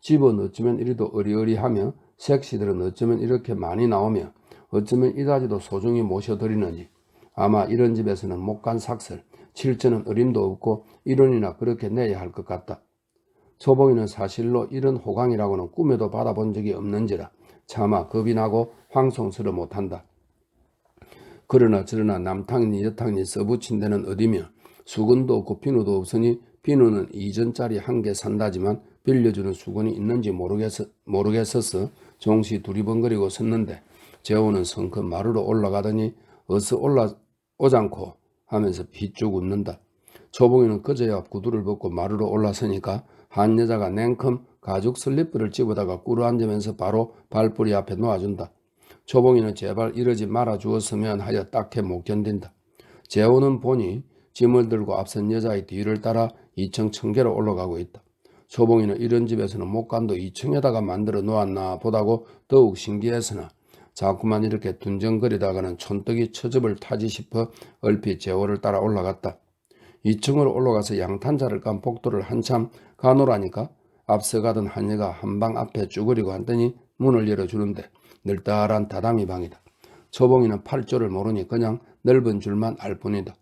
집은 어쩌면 이리도 어리어리하며 색시들은 어쩌면 이렇게 많이 나오며 어쩌면 이다지도 소중히 모셔드리는지 아마 이런 집에서는 못 간 삭설, 칠전은 어림도 없고 1원이나 그렇게 내야 할 것 같다. 초봉이는 사실로 이런 호강이라고는 꿈에도 받아본 적이 없는지라 차마 겁이 나고 황송스러 못한다. 그러나 저러나 남탕니 여탕니 써붙인 데는 어디며 수건도 없고 비누도 없으니 비누는 이전짜리 한 개 산다지만 빌려주는 수건이 있는지 모르겠어서 종시 두리번거리고 섰는데 재호는 성큼 마루로 올라가더니 어서 올라오장코 하면서 비쭉 웃는다. 초봉이는 그제야 구두를 벗고 마루로 올라서니까 한 여자가 냉큼 가죽 슬리퍼를 집어다가 꿇어앉으면서 바로 발뿌리 앞에 놓아준다. 초봉이는 제발 이러지 말아 주었으면 하여 딱히 못 견딘다. 재호는 보니 짐을 들고 앞선 여자의 뒤를 따라 2층 청계로 올라가고 있다. 초봉이는 이런 집에서는 못간도 2층에다가 만들어 놓았나 보다고 더욱 신기해서나 자꾸만 이렇게 둔정거리다가는 촌떡이 처접을 타지 싶어 얼핏 재호를 따라 올라갔다. 2층으로 올라가서 양탄자를 깐 복도를 한참 가노라니까 앞서 가던 한여가 한방 앞에 쭈그리고 앉더니 문을 열어주는데 늘따란 다다미 방이다. 초봉이는 팔조를 모르니 그냥 넓은 줄만 알 뿐이다.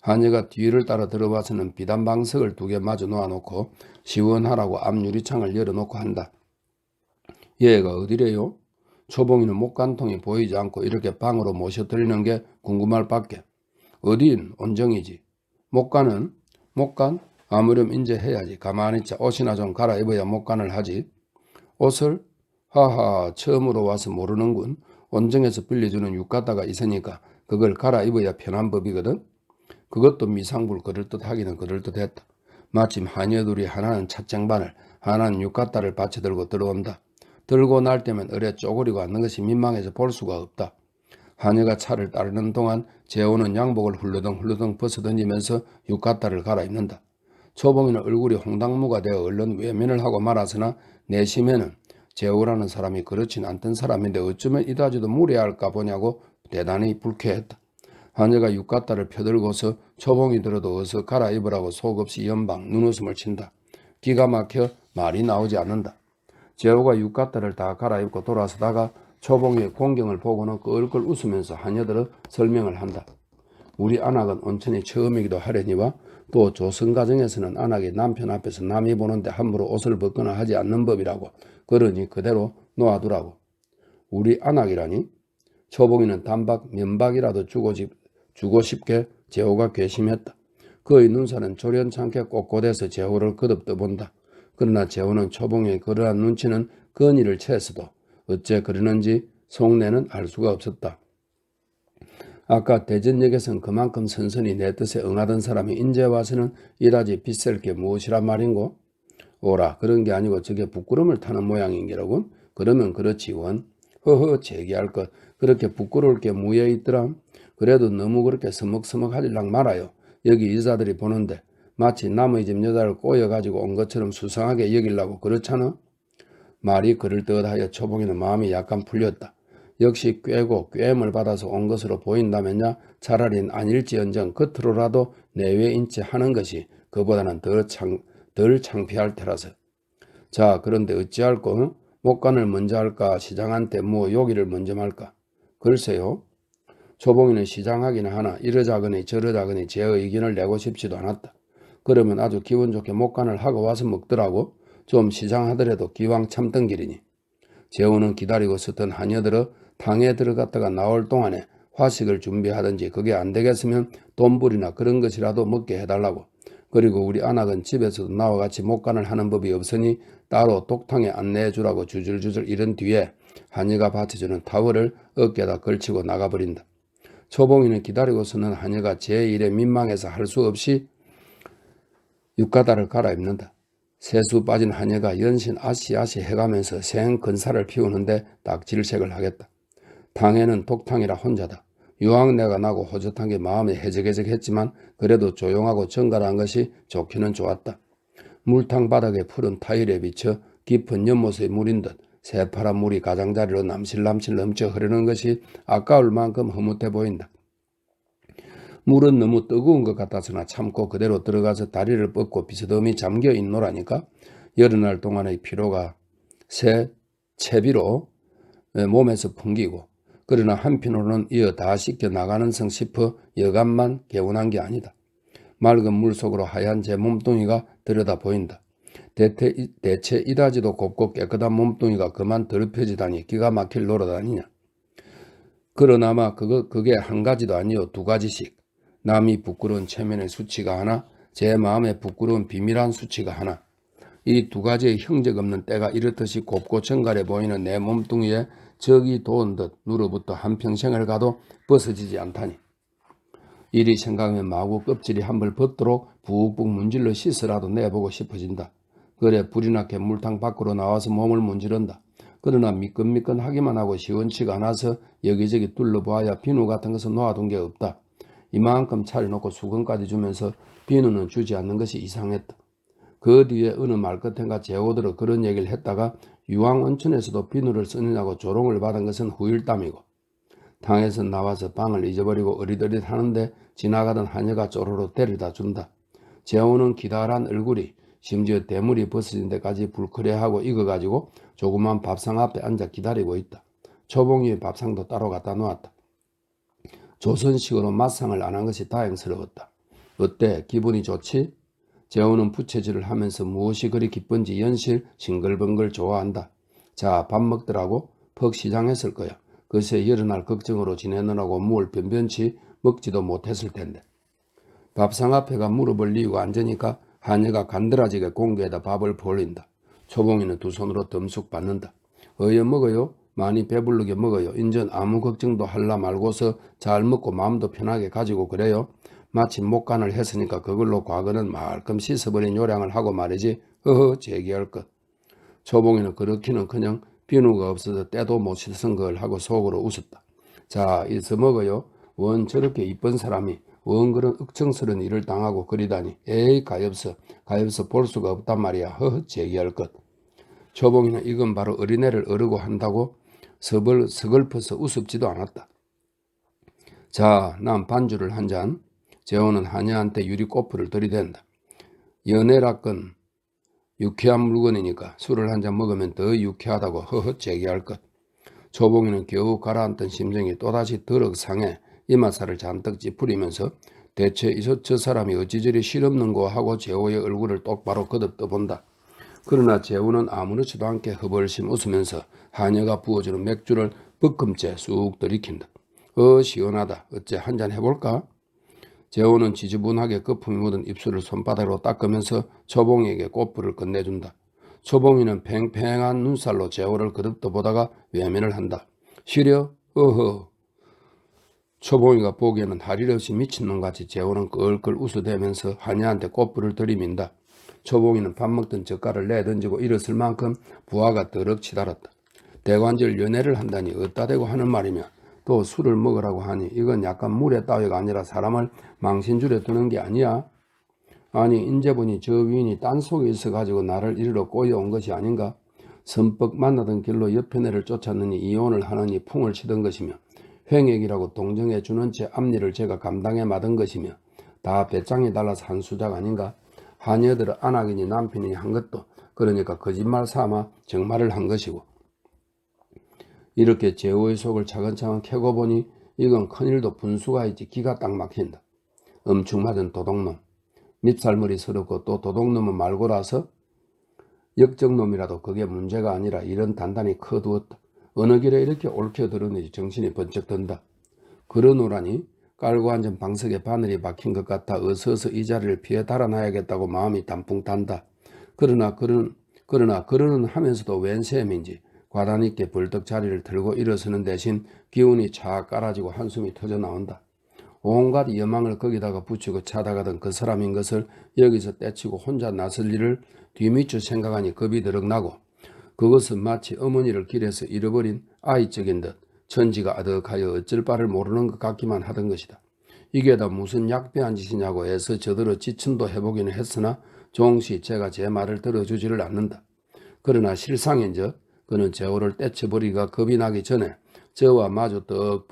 한여가 뒤를 따라 들어와서는 비단방석을 2개 마저 놓아놓고 시원하라고 앞 유리창을 열어놓고 한다. 얘가 어디래요? 초봉이는 목간통이 보이지 않고 이렇게 방으로 모셔드리는 게 궁금할 밖에. 어딘 온정이지. 목간은? 목간? 아무렴 인제 해야지. 가만히 있자. 옷이나 좀 갈아입어야 목간을 하지. 옷을? 하하, 처음으로 와서 모르는군. 온정에서 빌려주는浴衣가 있으니까 그걸 갈아입어야 편한 법이거든. 그것도 미상불 그럴듯하기는 그럴듯했다. 마침 하녀 둘이 하나는 찻쟁반을 하나는浴衣를 받쳐 들고 들어온다. 들고 날 때면 어뢰 쪼그리고 앉는 것이 민망해서 볼 수가 없다. 하녀가 차를 따르는 동안 재호는 양복을 훌러덩 벗어던지면서浴衣를 갈아입는다. 초봉이는 얼굴이 홍당무가 되어 얼른 외면을 하고 말았으나 내심에는 재호라는 사람이 그렇진 않던 사람인데 어쩌면 이다지도 무례할까 보냐고 대단히 불쾌했다. 하녀가浴衣를 펴들고서 초봉이 들어도 어서 갈아입으라고 속없이 연방 눈웃음을 친다. 기가 막혀 말이 나오지 않는다. 재호가浴衣를 다 갈아입고 돌아서다가 초봉이의 공경을 보고는 껄껄 웃으면서 하녀들어 설명을 한다. 우리 안악은 온천이 처음이기도 하려니와 또 조선가정에서는 안악이 남편 앞에서 남이 보는데 함부로 옷을 벗거나 하지 않는 법이라고. 그러니 그대로 놓아두라고. 우리 안악이라니? 초봉이는 단박 면박이라도 주고 싶게 재호가 괘씸했다. 그의 눈살은 조련찮게 꼿꼿해서 재호를 거듭 떠본다. 그러나 재호는 초봉의 그러한 눈치는 건의를 채서도 어째 그러는지 속내는 알 수가 없었다. 아까 대전역에선 그만큼 선선히 내 뜻에 응하던 사람이 인제 와서는 이다지 비쌀 게 무엇이란 말인고? 오라, 그런 게 아니고 저게 부끄럼을 타는 모양인게라군? 그러면 그렇지 원. 허허, 제기할 것. 그렇게 부끄러울 게 무에 있더라. 그래도 너무 그렇게 서먹서먹하질랑 말아요. 여기 여자들이 보는데 마치 남의 집 여자를 꼬여가지고 온 것처럼 수상하게 여기려고 그렇잖아. 말이 그럴듯하여 초봉이는 마음이 약간 풀렸다. 역시 꾀고 꾀임을 받아서 온 것으로 보인다면야 차라리 아닐지언정 겉으로라도 내외인체 하는 것이 그보다는 덜 창피할 테라서. 자, 그런데 어찌할꼬? 목간을 먼저 할까 시장한테 뭐 요기를 먼저 말까? 글쎄요. 초봉이는 시장하기는 하나 이러자거니 저러자거니 제 의견을 내고 싶지도 않았다. 그러면 아주 기분 좋게 목간을 하고 와서 먹더라고. 좀 시장하더라도 기왕 참던 길이니. 재호는 기다리고 섰던 하녀들어 당에 들어갔다가 나올 동안에 화식을 준비하든지 그게 안 되겠으면 돈불이나 그런 것이라도 먹게 해달라고. 그리고 우리 안악은 집에서도 나와 같이 목간을 하는 법이 없으니 따로 독탕에 안내해주라고 주줄주줄 이런 뒤에 하녀가 받쳐주는 타월을 어깨에다 걸치고 나가버린다. 초봉이는 기다리고서는 하녀가 제 일에 민망해서 할 수 없이浴衣를 갈아입는다. 세수 빠진 하녀가 연신 아시아시 해가면서 생 근사를 피우는데 딱 질색을 하겠다. 당에는 독탕이라 혼자다. 유황내가 나고 호젓한 게 마음에 해적해적했지만 그래도 조용하고 정갈한 것이 좋기는 좋았다. 물탕 바닥에 푸른 타일에 비쳐 깊은 연못의 물인 듯 새파란 물이 가장자리로 남실남실 넘쳐 흐르는 것이 아까울 만큼 흐뭇해 보인다. 물은 너무 뜨거운 것 같아서나 참고 그대로 들어가서 다리를 뻗고 비스듬히 잠겨 있노라니까. 여러 날 동안의 피로가 새 채비로 몸에서 풍기고, 그러나 한편으로는 이어 다 씻겨 나가는 성 싶어 여간만 개운한 게 아니다. 맑은 물속으로 하얀 제 몸뚱이가 들여다 보인다. 대체 이다지도 곱고 깨끗한 몸뚱이가 그만 더럽혀지다니 기가 막힐 노릇 아니냐. 그러나마 그게 한 가지도 아니요 두 가지씩. 남이 부끄러운 체면의 수치가 하나, 제 마음에 부끄러운 비밀한 수치가 하나. 이 두 가지의 형적 없는 때가 이렇듯이 곱고 정갈해 보이는 내 몸뚱이에 적이 도은 듯 누르부터 한평생을 가도 벗어지지 않다니. 이리 생각하면 마구 껍질이 한벌 벗도록 푹푹 문질러 씻으라도 내보고 싶어진다. 그래 불이 나게 물탕 밖으로 나와서 몸을 문지른다. 그러나 미끈미끈하기만 하고 시원치가 않아서 여기저기 둘러보아야 비누 같은 것은 놓아둔 게 없다. 이만큼 차려놓고 수건까지 주면서 비누는 주지 않는 것이 이상했다. 그 뒤에 어느 말끝엔가 제오들어 그런 얘기를 했다가 유황온천에서도 비누를 쓰느냐고 조롱을 받은 것은 후일담이고, 당에서 나와서 방을 잊어버리고 어리더릿 하는데 지나가던 하녀가 쪼로로 데려다 준다. 재호는 기다란 얼굴이 심지어 대물이 벗어진 데까지 불크레하고 익어가지고 조그만 밥상 앞에 앉아 기다리고 있다. 초봉이의 밥상도 따로 갖다 놓았다. 조선식으로 맛상을 안 한 것이 다행스러웠다. 어때? 기분이 좋지? 재호는 부채질을 하면서 무엇이 그리 기쁜지 연실 싱글벙글 좋아한다. 자, 밥 먹더라고? 퍽 시장했을 거야. 글쎄 여러 날 걱정으로 지내느라고 뭘 변변치 먹지도 못했을 텐데. 밥상 앞에가 무릎을 뉘고 앉으니까 하녀가 간드라지게 공기에다 밥을 벌린다. 초봉이는 두 손으로 덤쑥 받는다. 어여 먹어요? 많이 배부르게 먹어요. 인전 아무 걱정도 할라 말고서 잘 먹고 마음도 편하게 가지고 그래요. 마침 목간을 했으니까 그걸로 과거는 말끔 씻어버린 요량을 하고 말이지. 제기할 것. 초봉이는 그렇기는커녕 비누가 없어서 때도 못 씻은 걸 하고 속으로 웃었다. 자, 이서 먹어요. 원 저렇게 이쁜 사람이 원 그런 억청스러운 일을 당하고 그리다니. 에이 가엾어 볼 수가 없단 말이야. 제기할 것. 초봉이는 이건 바로 어린애를 어르고 한다고 서글퍼서 우습지도 않았다. 자, 난 반주를 한 잔. 재호는 하녀한테 유리코프를 들이댄다. 연애라건 유쾌한 물건이니까 술을 한 잔 먹으면 더 유쾌하다고 제기할 것. 초봉이는 겨우 가라앉던 심정이 또다시 더럭 상해 이마살을 잔뜩 찌푸리면서 대체 저 사람이 어찌 저리 실없는고 하고 재호의 얼굴을 똑바로 거듭떠본다. 그러나 재호는 아무렇지도 않게 허벌심 웃으면서 하녀가 부어주는 맥주를 벅금째 쑥 들이킨다. 시원하다. 어째 한 잔 해볼까? 재호는 지저분하게 거품이 묻은 입술을 손바닥으로 닦으면서 초봉이에게 꽃불을 건네준다. 초봉이는 팽팽한 눈살로 재호를 거듭떠 보다가 외면을 한다. 시려? 초봉이가 보기에는 할 일 없이 미친놈같이 재호는 끌끌 웃어대면서 하녀한테 꽃불을 들이민다. 초봉이는 밥 먹던 젓갈을 내던지고 일었을 만큼 부하가 더럭 치달았다. 대관절 연애를 한다니 어따 대고 하는 말이며 또 술을 먹으라고 하니 이건 약간 물에 따위가 아니라 사람을 망신줄에 두는 게 아니야. 아니 인제 보니 저 위인이 딴속에 있어가지고 나를 이리로 꼬여온 것이 아닌가. 선뻑 만나던 길로 옆에 내를 쫓았느니 이혼을 하느니 풍을 치던 것이며 횡액이라고 동정해 주는 제 앞일을 제가 감당해 맞은 것이며 다 배짱이 달라서 한 수작 아닌가. 하녀들은 안하기니 남편이 한 것도 그러니까 거짓말 삼아 정말을 한 것이고. 이렇게 재호의 속을 차근차근 캐고 보니 이건 큰일도 분수가 있지 기가 딱 막힌다. 엄청 맞은 도둑놈. 밉살머리 서럽고 또 도둑놈은 말고라서 역적놈이라도 그게 문제가 아니라 이런 단단히 커두었다. 어느 길에 이렇게 옳게 들었는지 정신이 번쩍 든다. 그러노라니 깔고 앉은 방석에 바늘이 박힌 것 같아 어서서 이 자리를 피해 달아나야겠다고 마음이 단풍 단다. 그러나 그러는 하면서도 웬 셈인지 과단 있게 벌떡 자리를 들고 일어서는 대신 기운이 착 깔아지고 한숨이 터져 나온다. 온갖 여망을 거기다가 붙이고 찾아가던 그 사람인 것을 여기서 떼치고 혼자 나설 일을 뒤미쳐 생각하니 겁이 더럭 나고 그것은 마치 어머니를 길에서 잃어버린 아이적인 듯 천지가 아득하여 어쩔 바를 모르는 것 같기만 하던 것이다. 이게 다 무슨 약배한 짓이냐고 애써 저더러 지침도 해보기는 했으나 종시 제가 제 말을 들어주지를 않는다. 그러나 실상인저 그는 재호를 떼쳐버리기가 겁이 나기 전에 저와 마주 떡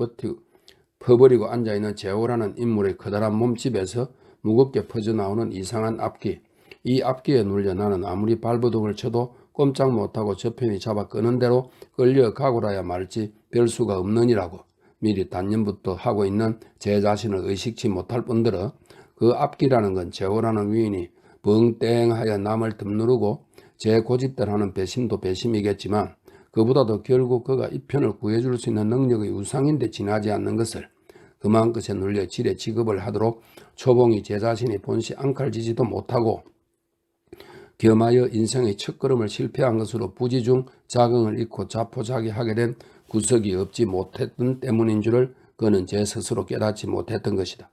퍼버리고 앉아있는 재호라는 인물의 커다란 몸집에서 무겁게 퍼져나오는 이상한 앞기, 이 앞기에 눌려 나는 아무리 발버둥을 쳐도 꼼짝 못하고 저편이 잡아 끄는 대로 끌려가고라야 말지 별 수가 없느니라고 미리 단념부터 하고 있는 제 자신을 의식치 못할 뿐더러 그 앞기라는 건 제호라는 위인이 벙땡하여 남을 듭누르고 제 고집대로 하는 배심도 배심이겠지만 그보다도 결국 그가 이 편을 구해줄 수 있는 능력의 우상인데 지나지 않는 것을 그만 것에 눌려 지레 지급을 하도록 초봉이 제 자신이 본시 앙칼지지도 못하고 겸하여 인생의 첫걸음을 실패한 것으로 부지중 자긍을 잃고 자포자기하게 된 구석이 없지 못했던 때문인 줄을 그는 제 스스로 깨닫지 못했던 것이다.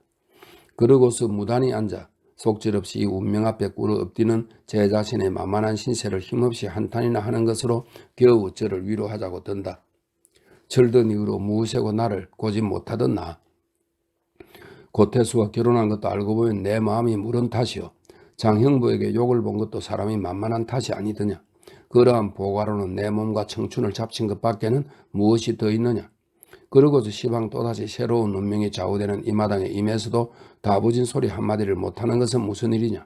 그러고서 무단히 앉아 속절없이 이 운명 앞에 꿇어 엎드는 제 자신의 만만한 신세를 힘없이 한탄이나 하는 것으로 겨우 저를 위로하자고 든다. 철든 이후로 무엇이고 나를 고집 못하던 나. 고태수와 결혼한 것도 알고 보면 내 마음이 물은 탓이요. 장형부에게 욕을 본 것도 사람이 만만한 탓이 아니더냐. 그러한 보가로는 내 몸과 청춘을 잡친 것밖에는 무엇이 더 있느냐. 그러고서 시방 또다시 새로운 운명이 좌우되는 이 마당에 임해서도 다부진 소리 한마디를 못하는 것은 무슨 일이냐.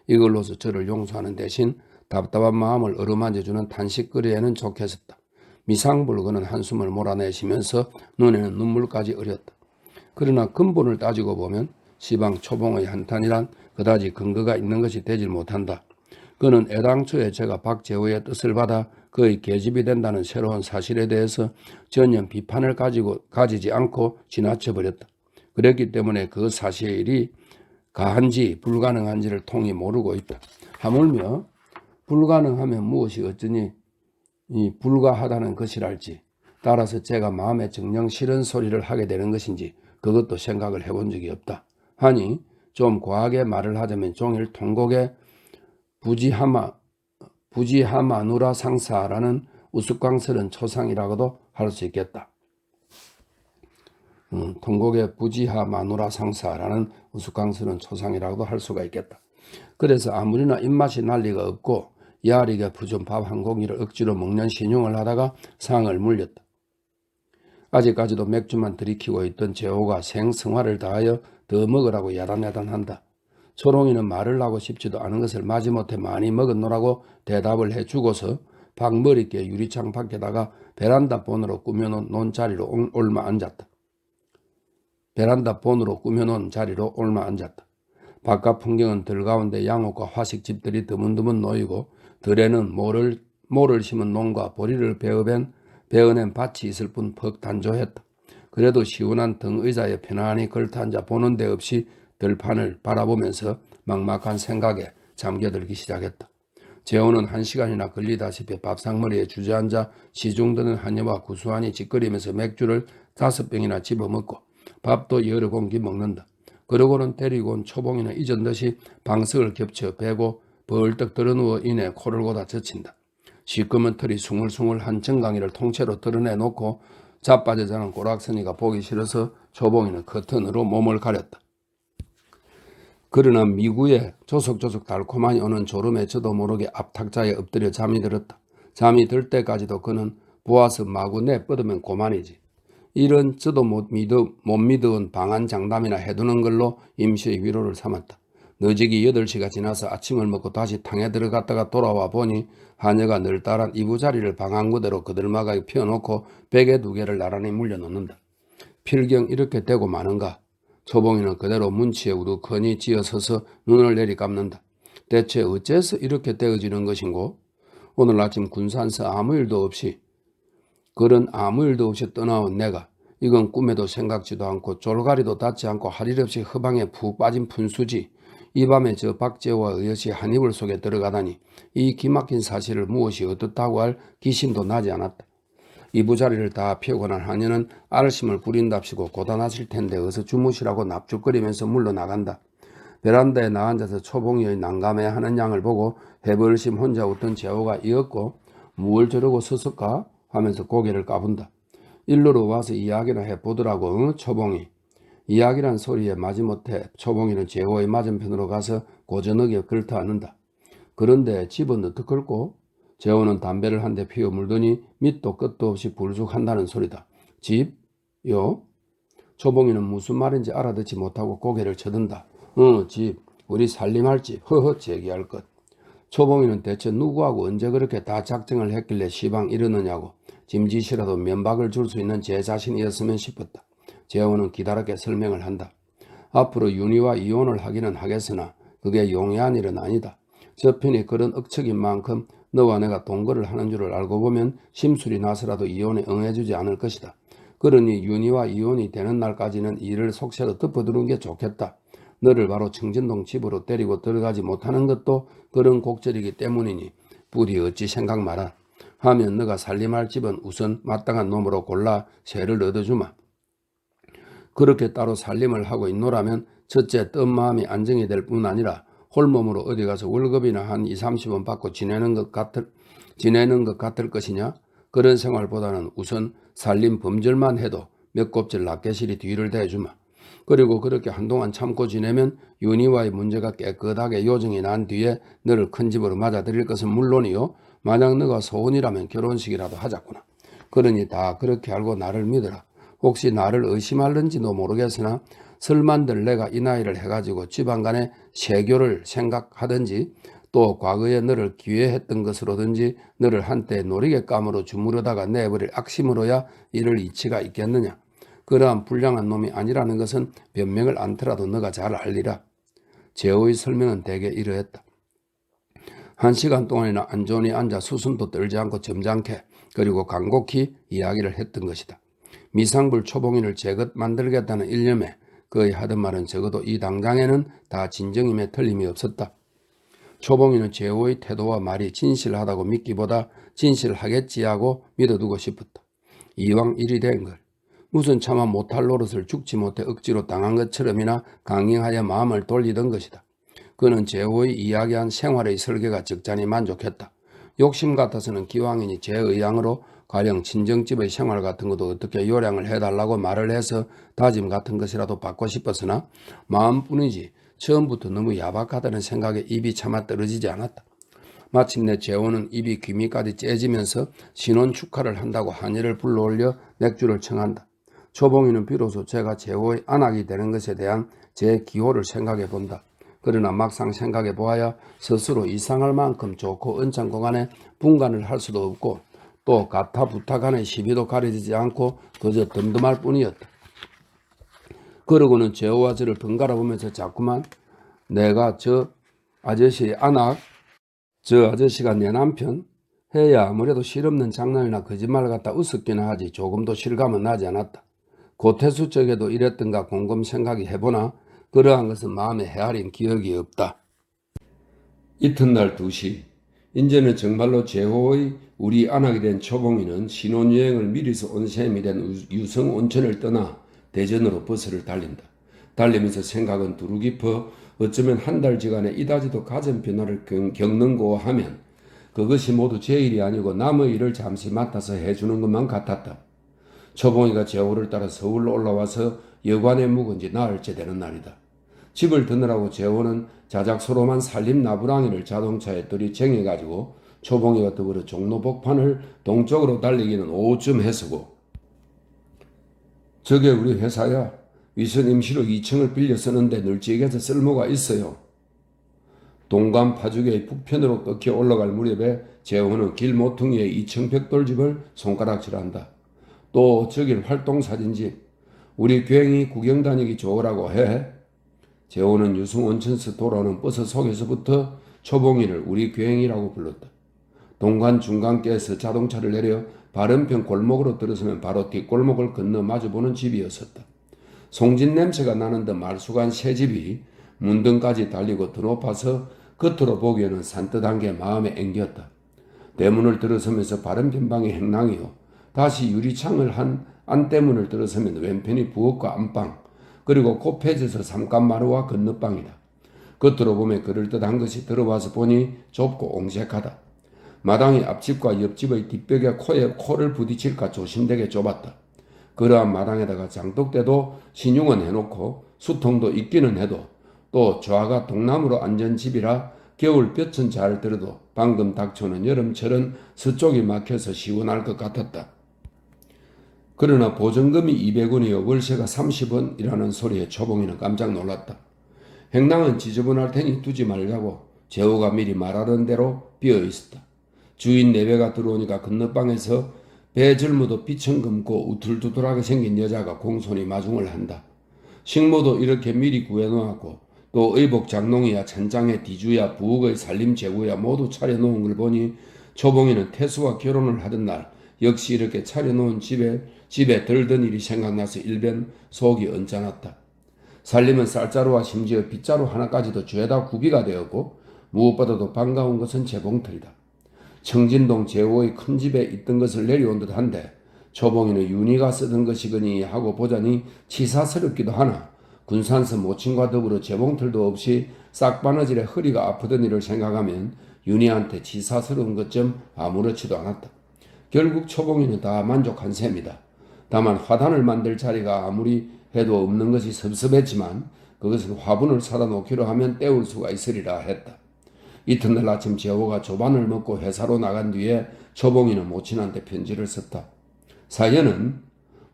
이걸로서 저를 용서하는 대신 답답한 마음을 어루만져주는 탄식거리에는 좋겠었다. 미상불고는 한숨을 몰아내시면서 눈에는 눈물까지 어렸다. 그러나 근본을 따지고 보면 시방 초봉의 한탄이란 그다지 근거가 있는 것이 되질 못한다. 그는 애당초에 제가 박재호의 뜻을 받아 그의 계집이 된다는 새로운 사실에 대해서 전혀 비판을 가지지 않고 지나쳐버렸다. 그랬기 때문에 그 사실이 가한지 불가능한지를 통히 모르고 있다. 하물며 불가능하면 무엇이 어쩌니 이 불가하다는 것이랄지 따라서 제가 마음에 정녕 싫은 소리를 하게 되는 것인지 그것도 생각을 해본 적이 없다. 하니 좀 과하게 말을 하자면 종일 통곡에 부지하마누라 상사라는 우스꽝스런 초상이라고도 할 수 있겠다. 통곡의 부지하마누라 상사라는 우스꽝스런 초상이라고도 할 수가 있겠다. 그래서 아무리나 입맛이 날 리가 없고 야리게 푸준 밥 한 공기를 억지로 먹는 신용을 하다가 상을 물렸다. 아직까지도 맥주만 들이키고 있던 재호가 생성화를 다하여 더 먹으라고 야단야단한다. 초롱이는 말을 하고 싶지도 않은 것을 마지못해 많이 먹었노라고 대답을 해주고서 방머리께 유리창 밖에다가 베란다 본으로 꾸며놓은 자리로 올마 앉았다. 바깥 풍경은 들가운데 양옥과 화식집들이 드문드문 놓이고 들에는 모를 심은 농과 보리를 베어낸 밭이 있을 뿐 퍽 단조했다. 그래도 시원한 등의자에 편안히 걸터앉아 보는 데 없이 들판을 바라보면서 막막한 생각에 잠겨들기 시작했다. 재호는 1시간이나 걸리다시피 밥상머리에 주저앉아 시중드는 한여와 구수하니 짓거리면서 맥주를 5병이나 집어먹고 밥도 여러 공기 먹는다. 그러고는 데리고 온 초봉이는 이전듯이 방석을 겹쳐 베고 벌떡 들어누워 이내 코를 고다 젖힌다. 시꺼먼 털이 숭울숭울한 정강이를 통째로 드러내놓고 자빠져 자는 꼬락서니가 보기 싫어서 초봉이는 커튼으로 몸을 가렸다. 그러나 미구에 조석조석 달콤하니 오는 졸음에 저도 모르게 앞탁자에 엎드려 잠이 들었다. 잠이 들 때까지도 그는 보아서 마구 내뻗으면 고만이지. 이런 저도 못 믿어온 방한 장담이나 해두는 걸로 임시의 위로를 삼았다. 늦이기 8시가 지나서 아침을 먹고 다시 탕에 들어갔다가 돌아와 보니 하녀가 널따란 이부자리를 방한 그대로 그들마가에 펴놓고 베개 2개를 나란히 물려놓는다. 필경 이렇게 되고 마는가. 초봉이는 그대로 문치에 우두커니 찌어서서 눈을 내리감는다. 대체 어째서 이렇게 되어지는 것인고? 오늘 아침 군산서 아무 일도 없이 떠나온 내가 이건 꿈에도 생각지도 않고 졸가리도 닿지 않고 할 일 없이 허방에 푹 빠진 푼수지. 이 밤에 저 박재호와 의엇이 한 이불 속에 들어가다니 이 기막힌 사실을 무엇이 어떻다고 할 기심도 나지 않았다. 이부자리를 다 펴고 난 하녀는 알심을 부린답시고 고단하실 텐데 어서 주무시라고 납죽거리면서 물러나간다. 베란다에 나앉아서 초봉이의 난감해하는 양을 보고 해벌심 혼자 웃던 재호가 이었고 뭘 저러고 섰을까 하면서 고개를 까분다. 일로로 와서 이야기나 해보더라고 초봉이. 이야기란 소리에 마지못해 초봉이는 재호의 맞은편으로 가서 고저녁에 걸터앉는다. 그런데 집은 어떻게 긁고? 재호는 담배를 한 대 피워 물더니 밑도 끝도 없이 불쑥한다는 소리다. 집?요? 초봉이는 무슨 말인지 알아듣지 못하고 고개를 쳐든다. 집. 우리 살림할지 허허 제기할 것. 초봉이는 대체 누구하고 언제 그렇게 다 작정을 했길래 시방 이러느냐고 짐짓이라도 면박을 줄 수 있는 제 자신이었으면 싶었다. 재호는 기다랗게 설명을 한다. 앞으로 윤희와 이혼을 하기는 하겠으나 그게 용이한 일은 아니다. 저 편이 그런 억척인 만큼 너와 내가 동거를 하는 줄을 알고 보면 심술이 나서라도 이혼에 응해주지 않을 것이다. 그러니 윤희와 이혼이 되는 날까지는 일을 속세로 덮어두는 게 좋겠다. 너를 바로 청진동 집으로 데리고 들어가지 못하는 것도 그런 곡절이기 때문이니 부디 어찌 생각 마라. 하면 너가 살림할 집은 우선 마땅한 놈으로 골라 세를 얻어주마. 그렇게 따로 살림을 하고 있노라면 첫째 뜬 마음이 안정이 될 뿐 아니라 홀몸으로 어디 가서 월급이나 한 2, 30원 받고 지내는 것 같을 것이냐? 그런 생활보다는 우선 살림 범절만 해도 몇 곱절 낱개실이 뒤를 대주마. 그리고 그렇게 한동안 참고 지내면 윤희와의 문제가 깨끗하게 요정이 난 뒤에 너를 큰 집으로 맞아들일 것은 물론이요. 만약 너가 소원이라면 결혼식이라도 하자꾸나. 그러니 다 그렇게 알고 나를 믿어라. 혹시 나를 의심할는지도 모르겠으나 설만들 내가 이 나이를 해가지고 집안간에 세교를 생각하든지 또 과거에 너를 기회했던 것으로든지 너를 한때 놀이개감으로 주무르다가 내버릴 악심으로야 이를 이치가 있겠느냐. 그러한 불량한 놈이 아니라는 것은 변명을 않더라도 너가 잘 알리라. 재호의 설명은 대개 이러했다. 1시간 동안이나 안전히 앉아 수순도 떨지 않고 점잖게 그리고 간곡히 이야기를 했던 것이다. 미상불 초봉인을 제것 만들겠다는 일념에 그의 하던 말은 적어도 이 당장에는 다 진정임에 틀림이 없었다. 초봉인은 재호의 태도와 말이 진실하다고 믿기보다 진실하겠지 하고 믿어두고 싶었다. 이왕 일이 된 걸 무슨 차마 못할 노릇을 죽지 못해 억지로 당한 것처럼이나 강행하여 마음을 돌리던 것이다. 그는 재호의 이야기한 생활의 설계가 적잖이 만족했다. 욕심 같아서는 기왕이니 제 의향으로 가령 친정집의 생활 같은 것도 어떻게 요량을 해달라고 말을 해서 다짐 같은 것이라도 받고 싶었으나 마음뿐이지 처음부터 너무 야박하다는 생각에 입이 차마 떨어지지 않았다. 마침내 재호는 입이 귀미까지 째지면서 신혼 축하를 한다고 한이를 불러올려 맥주를 청한다. 초봉이는 비로소 제가 재호의 안악이 되는 것에 대한 제 기호를 생각해 본다. 그러나 막상 생각해 보아야 스스로 이상할 만큼 좋고 언짢은 공간에 분간을 할 수도 없고 또 가타 부탁간의 시비도 가려지지 않고 그저 덤덤할 뿐이었다. 그러고는 재호와 저를 번갈아 보면서 자꾸만 내가 저 아저씨의 안악, 저 아저씨가 내 남편 해야 아무래도 실없는 장난이나 거짓말 같다 웃었기는 하지 조금도 실감은 나지 않았다. 고태수 쪽에도 이랬던가 곰곰 생각이 해보나 그러한 것은 마음에 헤아린 기억이 없다. 이튿날 2시 이제는 정말로 재호의 우리 안악이 된 초봉이는 신혼여행을 미리서 온 셈이 된 유성 온천을 떠나 대전으로 버스를 달린다. 달리면서 생각은 두루 깊어 어쩌면 한 달지간에 이다지도 가전 변화를 겪는고 하면 그것이 모두 제 일이 아니고 남의 일을 잠시 맡아서 해주는 것만 같았다. 초봉이가 재호를 따라 서울로 올라와서 여관에 묵은 지 나흘째 되는 날이다. 집을 드느라고 재호는 자작소로만 살림 나부랑이를 자동차에 들이쟁여가지고 초봉이와 더불어 종로복판을 동쪽으로 달리기는 오후쯤 했었고 저게 우리 회사야. 위선 임시로 2층을 빌려 쓰는데 널찍해서 쓸모가 있어요. 동간 파주계의 북편으로 꺾여 올라갈 무렵에 재호는 길 모퉁이의 2층 벽돌집을 손가락질한다. 또 저길 활동사진집. 우리 괜히 구경 다니기 좋으라고 해. 재호는 유승온천서 돌아오는 버스 속에서부터 초봉이를 우리 괜히라고 불렀다. 동관 중간께에서 자동차를 내려 바른편 골목으로 들어서면 바로 뒷골목을 건너 마주보는 집이었었다. 송진 냄새가 나는 듯 말쑥한 새집이 문등까지 달리고 더 높아서 겉으로 보기에는 산뜻한 게 마음에 앵겼다. 대문을 들어서면서 바른편 방이 행랑이요. 다시 유리창을 한 안대문을 들어서면 왼편이 부엌과 안방 그리고 코페에서 삼간마루와 건너방이다. 겉으로 보면 그럴듯한 것이 들어와서 보니 좁고 옹색하다. 마당이 앞집과 옆집의 뒷벽에 코를 부딪힐까 조심되게 좁았다. 그러한 마당에다가 장독대도 신용은 해놓고 수통도 있기는 해도 또 좌가 동남으로 앉은 집이라 겨울 볕은 잘 들어도 방금 닥쳐오는 여름철은 서쪽이 막혀서 시원할 것 같았다. 그러나 보증금이 200원이요 월세가 30원이라는 소리에 초봉이는 깜짝 놀랐다. 행랑은 지저분할 테니 두지 말자고 재호가 미리 말하던 대로 비어 있었다. 주인 내배가 들어오니까 건너방에서 배 젊어도 비청 검고 우툴투툴하게 생긴 여자가 공손히 마중을 한다. 식모도 이렇게 미리 구해놓았고 또 의복 장롱이야 천장에 뒤주야 부엌의 살림 재고야 모두 차려놓은 걸 보니 초봉이는 태수와 결혼을 하던 날 역시 이렇게 차려놓은 집에 들던 일이 생각나서 일변 속이 언짢았다. 살림은 쌀자루와 심지어 빗자루 하나까지도 죄다 구비가 되었고 무엇보다도 반가운 것은 재봉틀이다. 청진동 제호의 큰 집에 있던 것을 내려온 듯한데 초봉이는 윤희가 쓰던 것이거니 하고 보자니 치사스럽기도 하나 군산서 모친과 더불어 재봉틀도 없이 싹바느질에 허리가 아프던 일을 생각하면 윤희한테 치사스러운 것 좀 아무렇지도 않았다. 결국 초봉이는 다 만족한 셈이다. 다만 화단을 만들 자리가 아무리 해도 없는 것이 섭섭했지만 그것은 화분을 사다 놓기로 하면 때울 수가 있으리라 했다. 이튿날 아침 재호가 조반을 먹고 회사로 나간 뒤에 초봉이는 모친한테 편지를 썼다. 사연은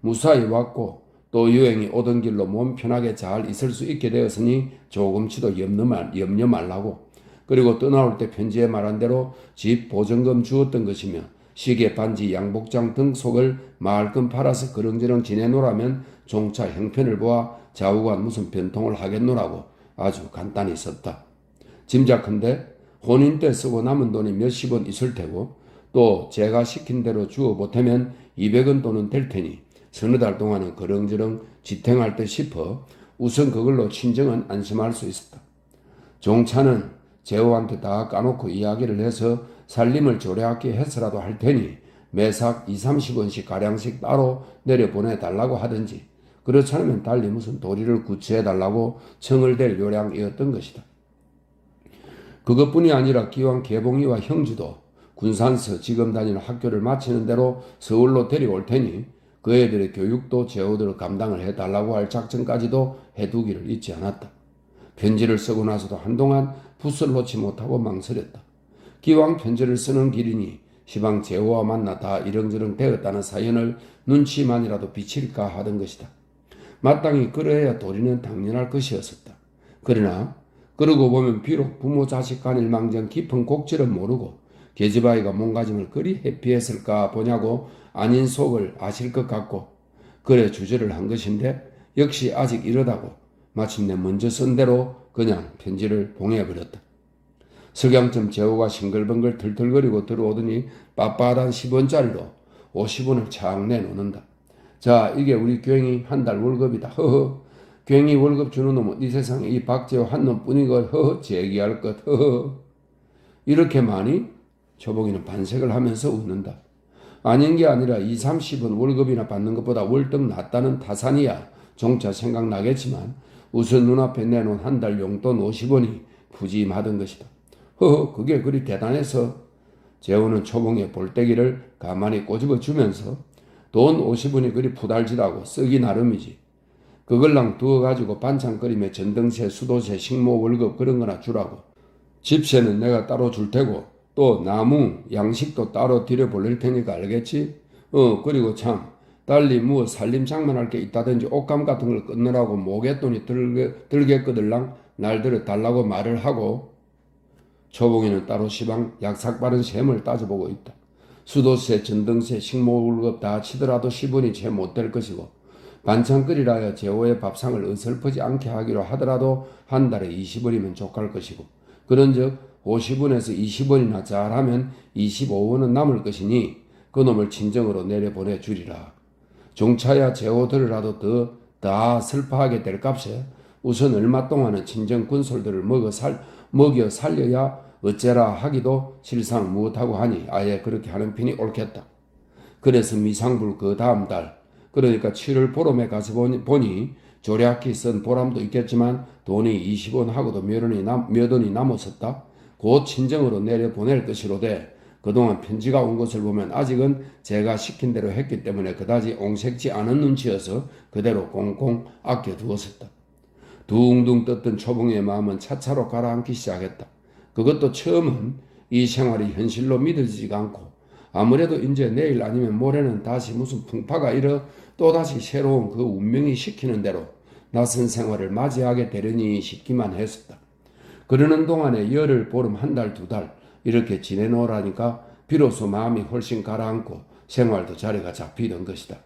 무사히 왔고 또 여행이 오던 길로 몸 편하게 잘 있을 수 있게 되었으니 조금치도 염려 말라고. 그리고 떠나올 때 편지에 말한 대로 집 보증금 주었던 것이며 시계, 반지, 양복장 등 속을 말끔 팔아서 그렁저렁 지내노라면 종차 형편을 보아 좌우간 무슨 변통을 하겠노라고 아주 간단히 썼다. 짐작컨대 혼인 때 쓰고 남은 돈이 몇십 원 있을 테고 또 제가 시킨 대로 주어 보태면 200원 돈은 될 테니 서너 달 동안은 그렁저렁 지탱할 듯 싶어 우선 그걸로 친정은 안심할 수 있었다. 종차는 재호한테 다 까놓고 이야기를 해서 살림을 조례하게 해서라도 할 테니 매삭 20-30원씩 가량씩 따로 내려보내달라고 하든지 그렇지 않으면 달리 무슨 도리를 구체해달라고 청을 댈 요량이었던 것이다. 그것뿐이 아니라 기왕 개봉이와 형주도 군산서 지금 다니는 학교를 마치는 대로 서울로 데려올 테니 그 애들의 교육도 재호대로 감당을 해달라고 할 작전까지도 해두기를 잊지 않았다. 편지를 쓰고 나서도 한동안 붓을 놓지 못하고 망설였다. 기왕 편지를 쓰는 길이니 시방 재호와 만나 다 이렁저렁 되었다는 사연을 눈치만이라도 비칠까 하던 것이다. 마땅히 그러해야 도리는 당연할 것이었었다. 그러나 그러고 보면 비록 부모 자식 간일 망정 깊은 곡절은 모르고 계집아이가 몸가짐을 그리 회피했을까 보냐고 아닌 속을 아실 것 같고 그래 주저를 한 것인데 역시 아직 이러다고 마침내 먼저 쓴 대로 그냥 편지를 봉해버렸다. 석양쯤 재호가 싱글벙글 들틀거리고 들어오더니 빳빳한 10원짜리로 50원을 착 내놓는다. 자, 이게 우리 교행이 한 달 월급이다. 허허. 교행이 월급 주는 놈은 이 세상에 이 박재호 한 놈뿐이걸. 허허. 제기할 것. 허허. 이렇게 많이? 초봉이는 반색을 하면서 웃는다. 아닌 게 아니라 20-30원 월급이나 받는 것보다 월등 낫다는 타산이야 종차 생각나겠지만 우선 눈앞에 내놓은 한 달 용돈 50원이 푸짐하던 것이다. 허허, 그게 그리 대단해서. 재호는 초봉의 볼때기를 가만히 꼬집어 주면서 돈 50원이 그리 푸달지다고 쓰기 나름이지. 그걸랑 두어가지고 반찬거리며 전등세, 수도세, 식모 월급 그런 거나 주라고. 집세는 내가 따로 줄 테고 또 나무, 양식도 따로 들여보낼 테니까 알겠지? 그리고 참 달리 뭐 살림 장만할 게 있다든지 옷감 같은 걸 끊느라고 모갯돈이 들겠거들랑 날들어 달라고 말을 하고. 초봉이는 따로 시방 약삭바른 셈을 따져보고 있다. 수도세, 전등세, 식모월급 다 치더라도 10원이 채 못 될 것이고 반찬거리라야 재호의 밥상을 어설프지 않게 하기로 하더라도 한 달에 20원이면 족할 것이고 그런즉 50원에서 20원이나 잘하면 25원은 남을 것이니 그놈을 친정으로 내려보내 주리라. 종차야 재호들이라도 더 슬퍼하게 될 값에 우선 얼마 동안은 친정 군솔들을 먹여 살려야 어째라 하기도 실상 무엇하고 하니 아예 그렇게 하는 편이 옳겠다. 그래서 미상불 그 다음 달 그러니까 7월 보름에 가서 보니 조략히 쓴 보람도 있겠지만 돈이 20원 하고도 몇 원이 남았었다. 곧 친정으로 내려보낼 것이로되 그동안 편지가 온 것을 보면 아직은 제가 시킨 대로 했기 때문에 그다지 옹색지 않은 눈치여서 그대로 꽁꽁 아껴두었었다. 둥둥 떴던 초봉의 마음은 차차로 가라앉기 시작했다. 그것도 처음은 이 생활이 현실로 믿어지지가 않고 아무래도 이제 내일 아니면 모레는 다시 무슨 풍파가 일어 또다시 새로운 그 운명이 시키는 대로 낯선 생활을 맞이하게 되려니 싶기만 했었다. 그러는 동안에 열흘, 보름, 한 달, 두 달 이렇게 지내놓으라니까 비로소 마음이 훨씬 가라앉고 생활도 자리가 잡히던 것이다.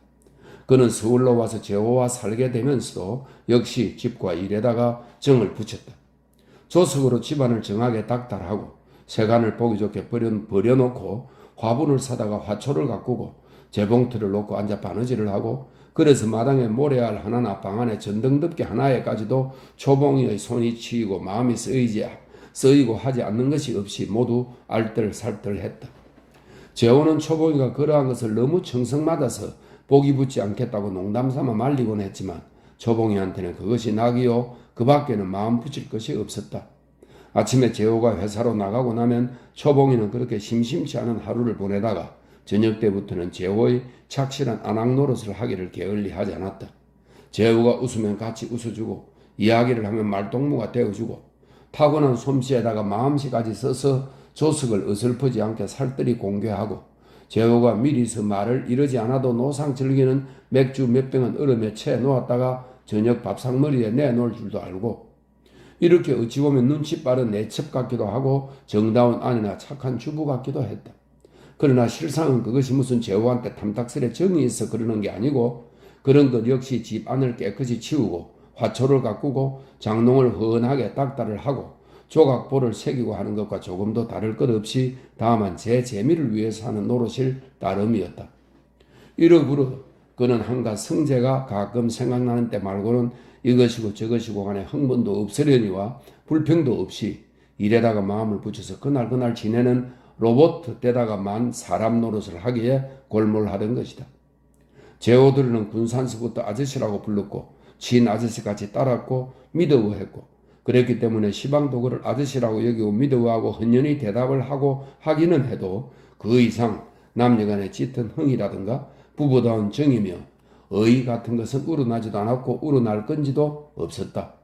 그는 서울로 와서 재호와 살게 되면서도 역시 집과 일에다가 정을 붙였다. 조석으로 집안을 정하게 닥달하고 세간을 보기 좋게 버려놓고 화분을 사다가 화초를 가꾸고 재봉틀을 놓고 앉아 바느질을 하고 그래서 마당에 모래알 하나나 방 안에 전등덮개 하나에까지도 초봉이의 손이 치이고 마음이 쓰이고 하지 않는 것이 없이 모두 알뜰살뜰했다. 재호는 초봉이가 그러한 것을 너무 청성맞아서 복이 붙지 않겠다고 농담삼아 말리곤 했지만 초봉이한테는 그것이 낙이요 그 밖에는 마음 붙일 것이 없었다. 아침에 재호가 회사로 나가고 나면 초봉이는 그렇게 심심치 않은 하루를 보내다가 저녁 때부터는 재호의 착실한 안악 노릇을 하기를 게을리하지 않았다. 재호가 웃으면 같이 웃어주고 이야기를 하면 말동무가 되어주고 타고난 솜씨에다가 마음씨까지 써서 조석을 어설프지 않게 살뜰히 공개하고 재호가 미리서 말을 이러지 않아도 노상 즐기는 맥주 몇 병은 얼음에 채 놓았다가 저녁 밥상머리에 내놓을 줄도 알고 이렇게 어찌 보면 눈치 빠른 내첩 같기도 하고 정다운 아내나 착한 주부 같기도 했다. 그러나 실상은 그것이 무슨 재호한테 탐탁스레 정이 있어 그러는 게 아니고 그런 것 역시 집 안을 깨끗이 치우고 화초를 가꾸고 장롱을 헌하게 닦다를 하고 조각보를 새기고 하는 것과 조금도 다를 것 없이 다만 제 재미를 위해서 하는 노릇일 따름이었다. 이러므로 그는 한갓 성재가 가끔 생각나는 때 말고는 이것이고 저것이고 간에 흥분도 없으려니와 불평도 없이 일에다가 마음을 붙여서 그날 지내는 로봇 때다가만 사람 노릇을 하기에 골몰하던 것이다. 제호들은 군산서부터 아저씨라고 불렀고 친 아저씨같이 따랐고 믿어했고 그랬기 때문에 시방도 그를 아저씨라고 여기고 믿어하고 헌연히 대답을 하고 하기는 해도 그 이상 남녀간의 짙은 흥이라든가 부부다운 정이며 의의 같은 것은 우러나지도 않았고 우러날 건지도 없었다.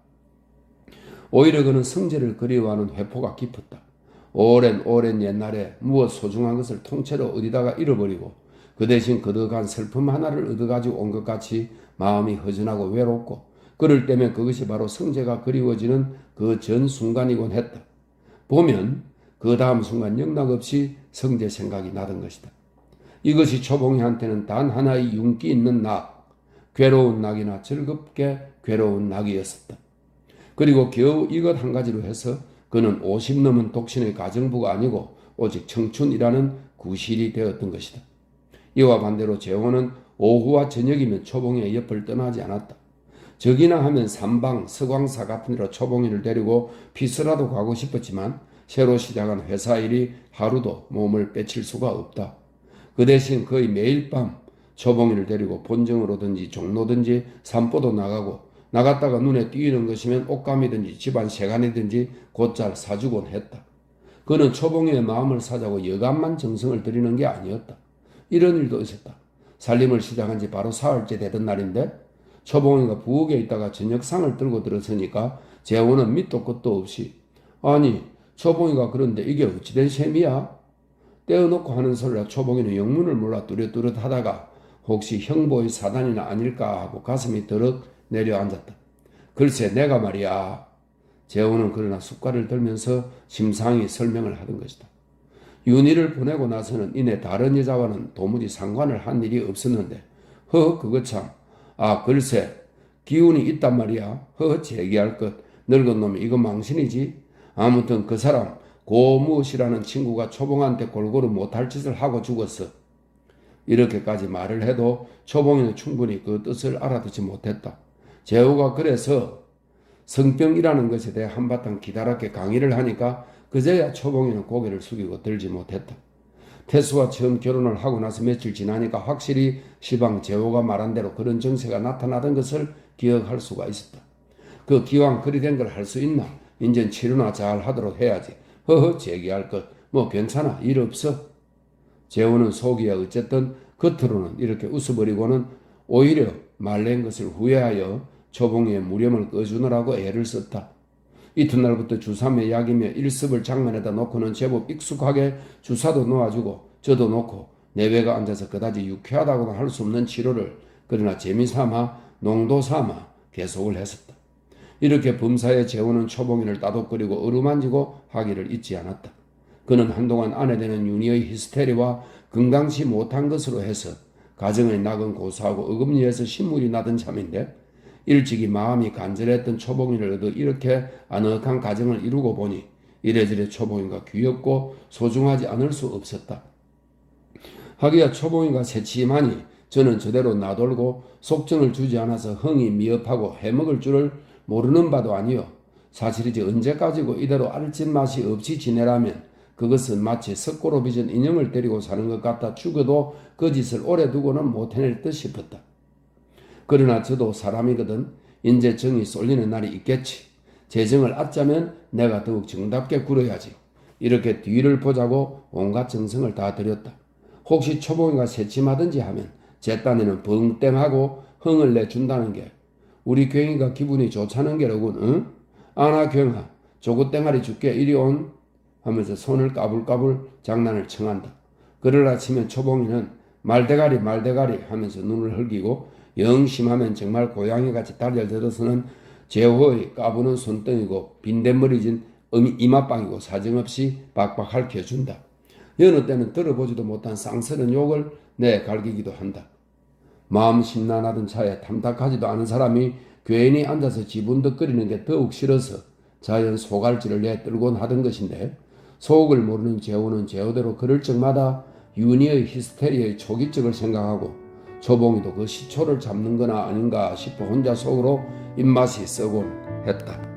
오히려 그는 성재를 그리워하는 회포가 깊었다. 오랜 옛날에 무엇 소중한 것을 통째로 어디다가 잃어버리고 그 대신 거덕한 슬픔 하나를 얻어가지고 온 것 같이 마음이 허전하고 외롭고 그럴 때면 그것이 바로 성재가 그리워지는 그 전 순간이곤 했다. 보면 그 다음 순간 영락없이 성재 생각이 나던 것이다. 이것이 초봉이한테는 단 하나의 윤기 있는 낙, 괴로운 낙이나 즐겁게 괴로운 낙이었었다. 그리고 겨우 이것 한 가지로 해서 그는 50 넘은 독신의 가정부가 아니고 오직 청춘이라는 구실이 되었던 것이다. 이와 반대로 재호는 오후와 저녁이면 초봉이의 옆을 떠나지 않았다. 적이나 하면 삼방, 서광사 같은 데로 초봉이를 데리고 피서라도 가고 싶었지만 새로 시작한 회사 일이 하루도 몸을 빼칠 수가 없다. 그 대신 거의 매일 밤 초봉이를 데리고 본정으로든지 종로든지 산보도 나갔다가 눈에 띄는 것이면 옷감이든지 집안 세간이든지 곧잘 사주곤 했다. 그는 초봉이의 마음을 사자고 여간만 정성을 들이는 게 아니었다. 이런 일도 있었다. 살림을 시작한 지 바로 사흘째 되던 날인데 초봉이가 부엌에 있다가 저녁상을 들고 들어서니까 재호는 밑도 끝도 없이 아니 초봉이가 그런데 이게 어찌된 셈이야? 떼어놓고 하는 소리라 초봉이는 영문을 몰라 뚜렷뚜렷하다가 혹시 형보의 사단이나 아닐까 하고 가슴이 더럭 내려앉았다. 글쎄 내가 말이야. 재호는 그러나 숟갈을 들면서 심상히 설명을 하던 것이다. 윤희를 보내고 나서는 이내 다른 여자와는 도무지 상관을 한 일이 없었는데 그거 참. 글쎄 기운이 있단 말이야. 제기할 것. 늙은 놈이 이거 망신이지. 아무튼 그 사람 고무엇이라는 친구가 초봉한테 골고루 못할 짓을 하고 죽었어. 이렇게까지 말을 해도 초봉이는 충분히 그 뜻을 알아듣지 못했다. 재호가 그래서 성병이라는 것에 대해 한바탕 기다랗게 강의를 하니까 그제야 초봉이는 고개를 숙이고 들지 못했다. 태수와 처음 결혼을 하고 나서 며칠 지나니까 확실히 시방 재호가 말한 대로 그런 정세가 나타나던 것을 기억할 수가 있었다. 그 기왕 그리 된 걸 할 수 있나? 인젠 치료나 잘 하도록 해야지. 제기할 것. 뭐 괜찮아. 일 없어. 재호는 속이야 어쨌든 겉으로는 이렇게 웃어버리고는 오히려 말낸 것을 후회하여 초봉이의 무렴을 꺼주느라고 애를 썼다. 이튿날부터 주삼의 약이며 일습을 장면에다 놓고는 제법 익숙하게 주사도 놓아주고 저도 놓고 내외가 앉아서 그다지 유쾌하다고는 할 수 없는 치료를 그러나 재미삼아 농도삼아 계속을 했었다. 이렇게 범사에 재우는 초봉이를 따독거리고 어루만지고 하기를 잊지 않았다. 그는 한동안 아내 되는 윤희의 히스테리와 건강치 못한 것으로 해서 가정의 낙은 고사하고 어금니에서 신물이 나던 참인데 일찍이 마음이 간절했던 초봉이를 얻어 이렇게 아늑한 가정을 이루고 보니 이래저래 초봉이가 귀엽고 소중하지 않을 수 없었다. 하기야 초봉이가 새침하니 저는 저대로 나돌고 속정을 주지 않아서 흥이 미흡하고 해먹을 줄을 모르는 바도 아니요. 사실이지 언제까지고 이대로 알짓 맛이 없이 지내라면 그것은 마치 석고로 빚은 인형을 때리고 사는 것 같아 죽어도 그 짓을 오래 두고는 못 해낼 듯 싶었다. 그러나 저도 사람이거든 인제 정이 쏠리는 날이 있겠지. 재정을 아짜면 내가 더욱 정답게 굴어야지. 이렇게 뒤를 보자고 온갖 정성을 다 들였다. 혹시 초봉이가 새침하든지 하면 제 딴에는 벙땡하고 흥을 내준다는 게 우리 경이가 기분이 좋자는 게로군. 응? 아나 경아 조구땡아리 줄게 이리 온 하면서 손을 까불까불 장난을 청한다. 그러라 치면 초봉이는 말대가리 하면서 눈을 흘기고 영심하면 정말 고양이같이 다리를 들어서는 제호의 까부는 손등이고 빈대머리진 이마빵이고 사정없이 박박 핥혀준다. 여느 때는 들어보지도 못한 쌍스런 욕을 내갈기기도 한다. 마음 심란하던 차에 탐탁하지도 않은 사람이 괜히 앉아서 지분덕거리는 게 더욱 싫어서 자연 소갈지를 내떨곤 하던 것인데 속을 모르는 제호는 제호대로 그럴 적마다 윤희의 히스테리의 초기적을 생각하고 초봉이도 그 시초를 잡는 거나 아닌가 싶어 혼자 속으로 입맛이 썩곤 했다.